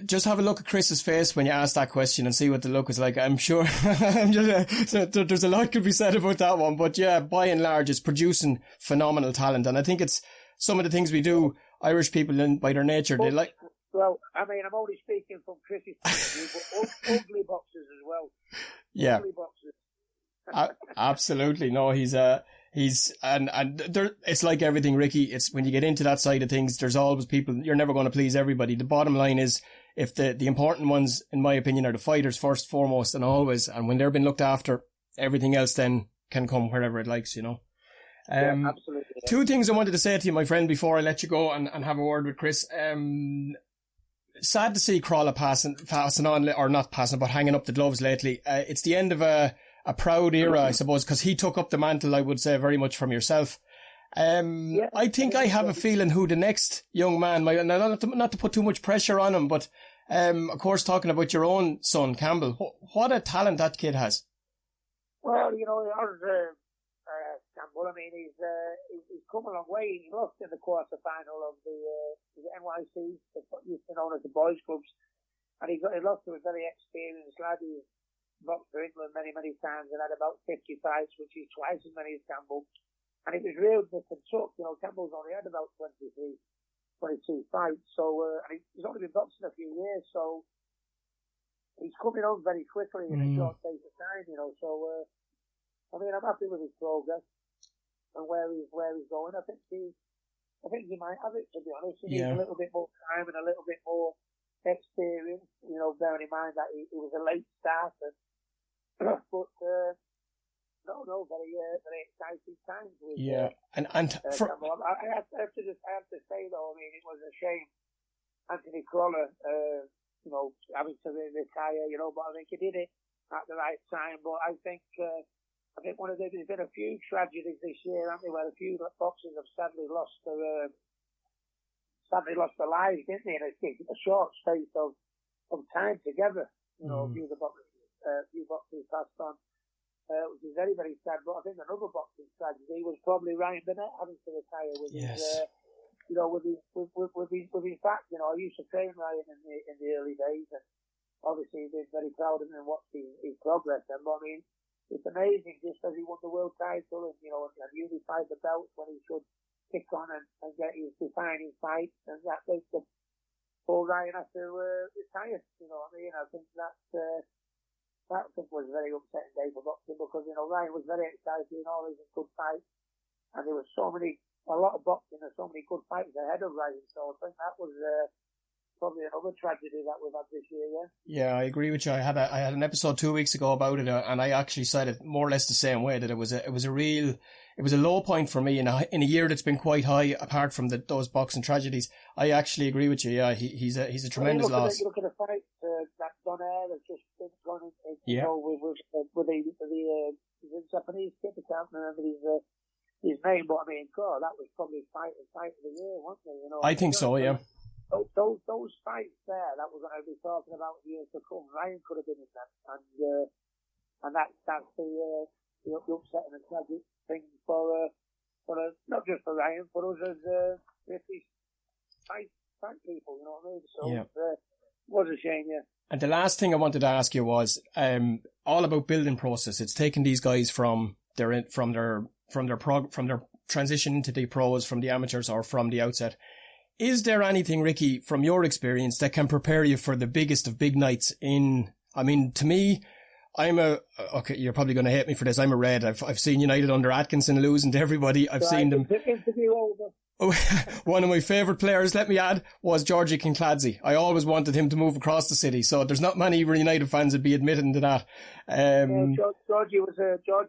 Just have a look at Chris's face when you ask that question and see what the look is like. I'm sure there's a lot could be said about that one. But yeah, by and large, it's producing phenomenal talent. And I think it's some of the things we do, Irish people, by their nature, they like... Well, I mean, I'm only speaking from Chris's point of view, but ugly boxers as well. Yeah. Ugly boxers. Absolutely. No, he's and there, it's like everything, Ricky. It's when you get into that side of things, there's always people, you're never going to please everybody. The bottom line is, if the important ones, in my opinion, are the fighters first, foremost, and always, and when they're being looked after, everything else then can come wherever it likes, you know. Yeah, absolutely. Yeah. Two things I wanted to say to you, my friend, before I let you go and have a word with Chris. Sad to see Crawler passing on, or not passing, but hanging up the gloves lately. It's the end of a proud era, I suppose, because he took up the mantle, I would say, very much from yourself. I think I have a feeling who the next young man might, not to put too much pressure on him, but of course, talking about your own son, Campbell, what a talent that kid has. Well, you know, Campbell, I mean, he's come a long way. He lost in the quarter final of the NYC, used to known as the boys clubs, and he lost to a very experienced lad who boxed for England many times and had about 50 fights, which is twice as many as Campbell. And it was real nip and tuck. You know, Campbell's only had about 22 fights, so and he's only been boxing a few years, so he's coming on very quickly in a short space of time. You know, so I mean, I'm happy with his progress and where he's going. I think he might have it, to be honest. He needs a little bit more time and a little bit more experience. You know, bearing in mind that he was a late starter. But very exciting times with and I have to say though, I mean, it was a shame Anthony Crawler, you know, having to retire, you know, but I think he did it at the right time. But I think I think there's been a few tragedies this year, haven't there, where a few boxers have sadly lost their lives, didn't they, in a short space of time together. You know, a few boxers passed on, which is very, very sad. But I think another boxing tragedy was probably Ryan Burnett having to retire with his, with his back. You know, I used to train Ryan in the early days, and obviously been very proud of him and watched his progress. And I mean, it's amazing just as he won the world title and, you know, and unified the belts when he should kick on and get his defining fight. And that makes the poor Ryan have to retire. You know what I mean? I think that was a very upsetting day for boxing because, you know, Ryan was very excited and always in good fights. And there was a lot of boxing and so many good fights ahead of Ryan. So I think that was probably another tragedy that we've had this year, Yeah, I agree with you. I had an episode 2 weeks ago about it, and I actually said it more or less the same way, that it was a low point for me in a year that's been quite high. Apart from those boxing tragedies, I actually agree with you. Yeah, he's a tremendous loss. You look at the fight that Donaire has just been gone with the Japanese kid. I can't remember his name, but I mean, God, that was probably fight of the year, wasn't it? You know, I think so. Yeah. Those fights there that we're going to be talking about years to come, Ryan could have been in them, and that's the upsetting and tragic thing for not just for Ryan, for us as British fight people, you know what I mean? So it was a shame, yeah. And the last thing I wanted to ask you was all about building process. It's taken these guys from their transition into the pros, from the amateurs or from the outset. Is there anything, Ricky, from your experience that can prepare you for the biggest of big nights I mean, to me, okay, you're probably going to hate me for this. I'm a Red. I've seen United under Atkinson losing to everybody. I've seen them. One of my favourite players, let me add, was Georgie Kincladze. I always wanted him to move across the city, so there's not many United fans would be admitting to that. Georgie was a very,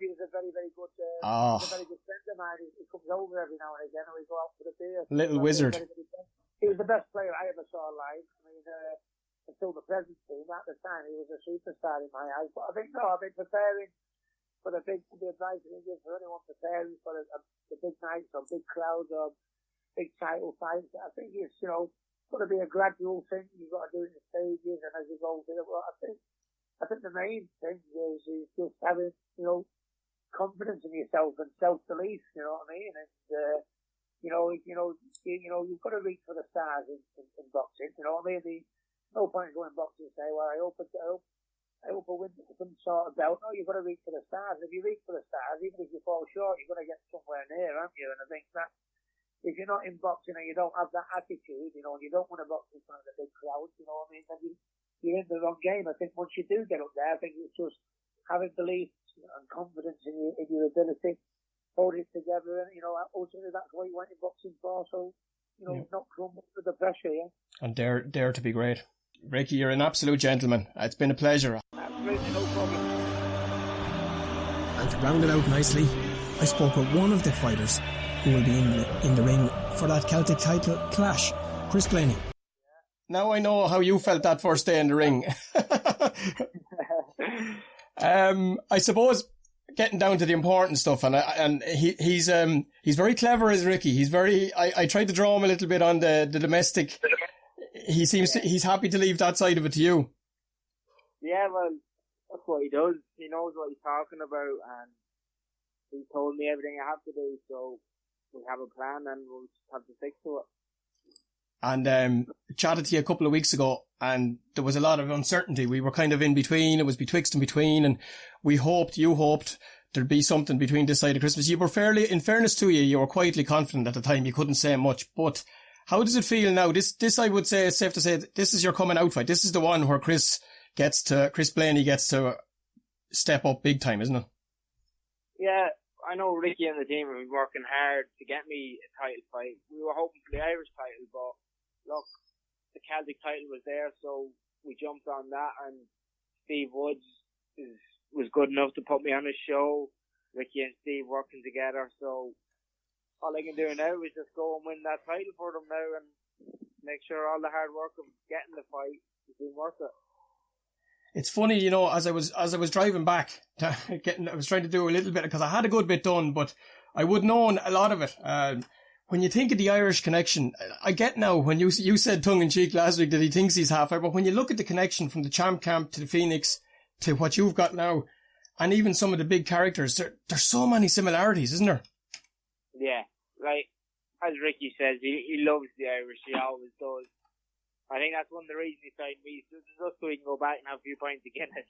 very good, a very good friend of mine. He comes over every now and again, and we go out for the beer. Little wizard. He was the best player I ever saw live. I mean, until the present team, at the time, he was a superstar in my eyes. But I think, I've been preparing for the advice I can give for anyone preparing for the big nights or big crowds or big title fights. I think it's, got to be a gradual thing. You've got to do it in stages and as you go through it. Well, I think the main thing is just having, confidence in yourself and self-belief, you know what I mean? And, you've got to reach for the stars in boxing, you know what I mean? No point in going boxing and say, well, I hope I win some sort of belt. No, you've got to reach for the stars. If you reach for the stars, even if you fall short, you're going to get somewhere near, aren't you? And I think that if you're not in boxing and you don't have that attitude, and you don't want to box in front of the big crowd, you know what I mean, then you're in the wrong game. I think once you do get up there, I think it's just having belief and confidence in your ability, hold it together, and, ultimately that's what you went in boxing for, so, not crumble under the pressure, yeah. And dare to be great. Ricky, you're an absolute gentleman. It's been a pleasure. Absolutely, no problem. And to round it out nicely, I spoke with one of the fighters who will be in the ring for that Celtic title clash, Chris Blainey. Now I know how you felt that first day in the ring. I suppose getting down to the important stuff, and he's very clever, is Ricky. He's very. I tried to draw him a little bit on the domestic. He seems he's happy to leave that side of it to you. Yeah, well, that's what he does. He knows what he's talking about, and he told me everything I have to do. So we have a plan, and we'll just have to stick to it. And chatted to you a couple of weeks ago, and there was a lot of uncertainty. We were kind of in between. It was betwixt and between, and you hoped there'd be something between this side of Christmas. You were in fairness to you, you were quietly confident at the time. You couldn't say much, but how does it feel now? This I would say, it's safe to say, this is your coming out fight. This is the one where Chris Blainey gets to step up big time, isn't it? Yeah, I know Ricky and the team have been working hard to get me a title fight. We were hoping for the Irish title, but look, the Celtic title was there, so we jumped on that, and Steve Woods was good enough to put me on his show. Ricky and Steve working together, so all I can do now is just go and win that title for them now and make sure all the hard work of getting the fight has been worth it. It's funny, you know, as I was driving back, I was trying to do a little bit, because I had a good bit done, but I would known a lot of it. When you think of the Irish connection, I get now, when you said tongue-in-cheek last week that he thinks he's half Irish, but when you look at the connection from the Champ Camp to the Phoenix to what you've got now, and even some of the big characters, there's so many similarities, isn't there? Yeah, like, as Ricky says, he loves the Irish, he always does. I think that's one of the reasons he signed me, just so he can go back and have a few pints of Guinness.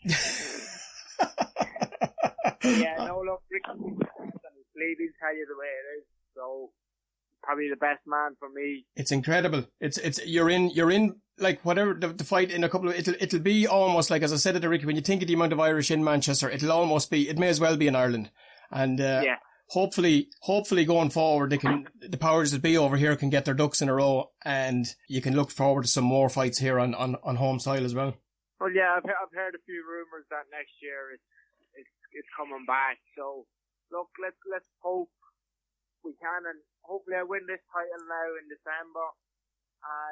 Yeah, no, look, Ricky, he'll tell you the way it is, so probably the best man for me. It's incredible. It's you're in like whatever the fight in a couple of it'll be almost like, as I said to Ricky, when you think of the amount of Irish in Manchester, it may as well be in Ireland, and yeah. Hopefully going forward, the powers that be over here can get their ducks in a row, and you can look forward to some more fights here on home soil as well. Well, yeah, I've heard a few rumours that next year it's coming back. So look, let's hope we can, and hopefully I win this title now in December,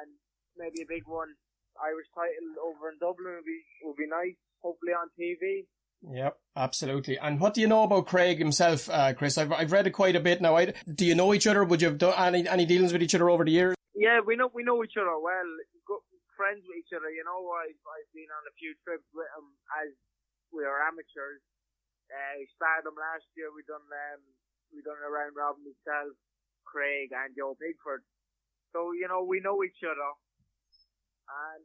and maybe a big one, Irish title over in Dublin would be nice. Hopefully on TV. Yep, absolutely. And what do you know about Craig himself, Chris? I've read it quite a bit now. Do you know each other? Would you have done any dealings with each other over the years? Yeah, we know each other well. Good friends with each other. You know, I've been on a few trips with him as we were amateurs. We started him last year. We done a round robin myself, Craig and Joe Bigford. So you know, we know each other, and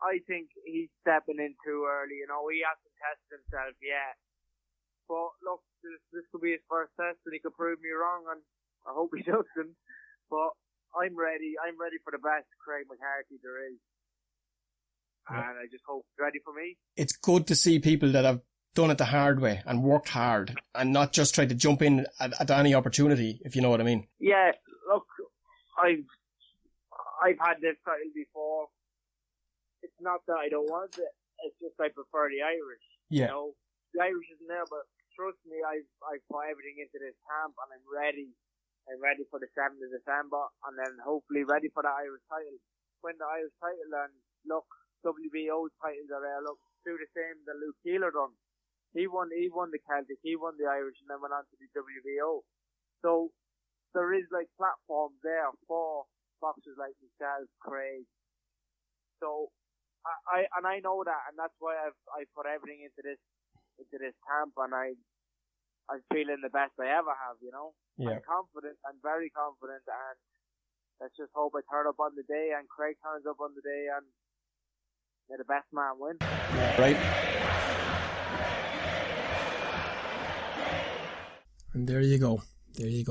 I think he's stepping in too early. You know, he hasn't tested himself yet. But look, this could be his first test, and he could prove me wrong, and I hope he doesn't. But I'm ready. I'm ready for the best Craig McCarthy there is. And I just hope he's ready for me. It's good to see people that have done it the hard way and worked hard, and not just tried to jump in at any opportunity, if you know what I mean. Yeah, look, I've had this title before. It's not that I don't want it. It's just I prefer the Irish. Yeah. You know, the Irish isn't there, but trust me, I've put everything into this camp, and I'm ready. I'm ready for the 7th of December, and then hopefully ready for the Irish title. When the Irish title, and look, WBO's titles are there. Look, do the same that Luke Keeler done. He won the Celtic, he won the Irish, and then went on to the WBO. So there is like platforms there for boxers like myself, Craig. So I know that, and that's why I put everything into this camp, and I'm feeling the best I ever have, you know. Yeah. I'm confident, I'm very confident, and let's just hope I turn up on the day, and Craig turns up on the day, and may the best man win. Right. And there you go.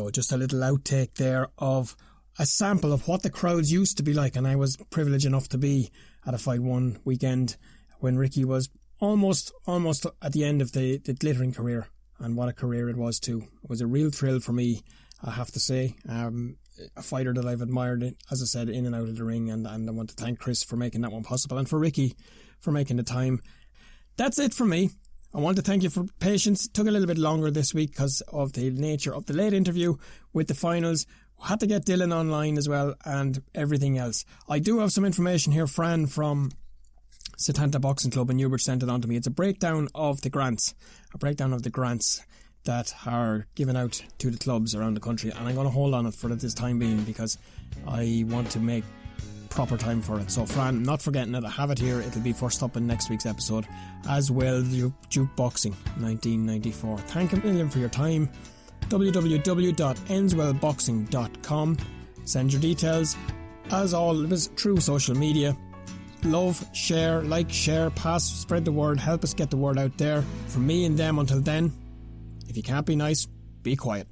Just a little outtake there of a sample of what the crowds used to be like, and I was privileged enough to be at a Fight One weekend when Ricky was almost at the end of the glittering career, and what a career it was too. It was a real thrill for me, I have to say. A fighter that I've admired, as I said, in and out of the ring, and I want to thank Chris for making that one possible, and for Ricky for making the time. That's it from me. I want to thank you for patience. It took a little bit longer this week because of the nature of the late interview with the finals. Had to get Dylan online as well, and everything else. I do have some information here. Fran from Setanta Boxing Club in Newbridge sent it on to me. It's a breakdown of the grants that are given out to the clubs around the country, and I'm going to hold on it for this time being because I want to make proper time for it. So Fran, not forgetting it, I have it here. It'll be first up in next week's episode, as well Duke Boxing 1994. Thank you a million for your time. www.enswellboxing.com. Send your details, as always, through social media. Love, share, pass, spread the word, help us get the word out there. From me and them, until then, if you can't be nice, be quiet.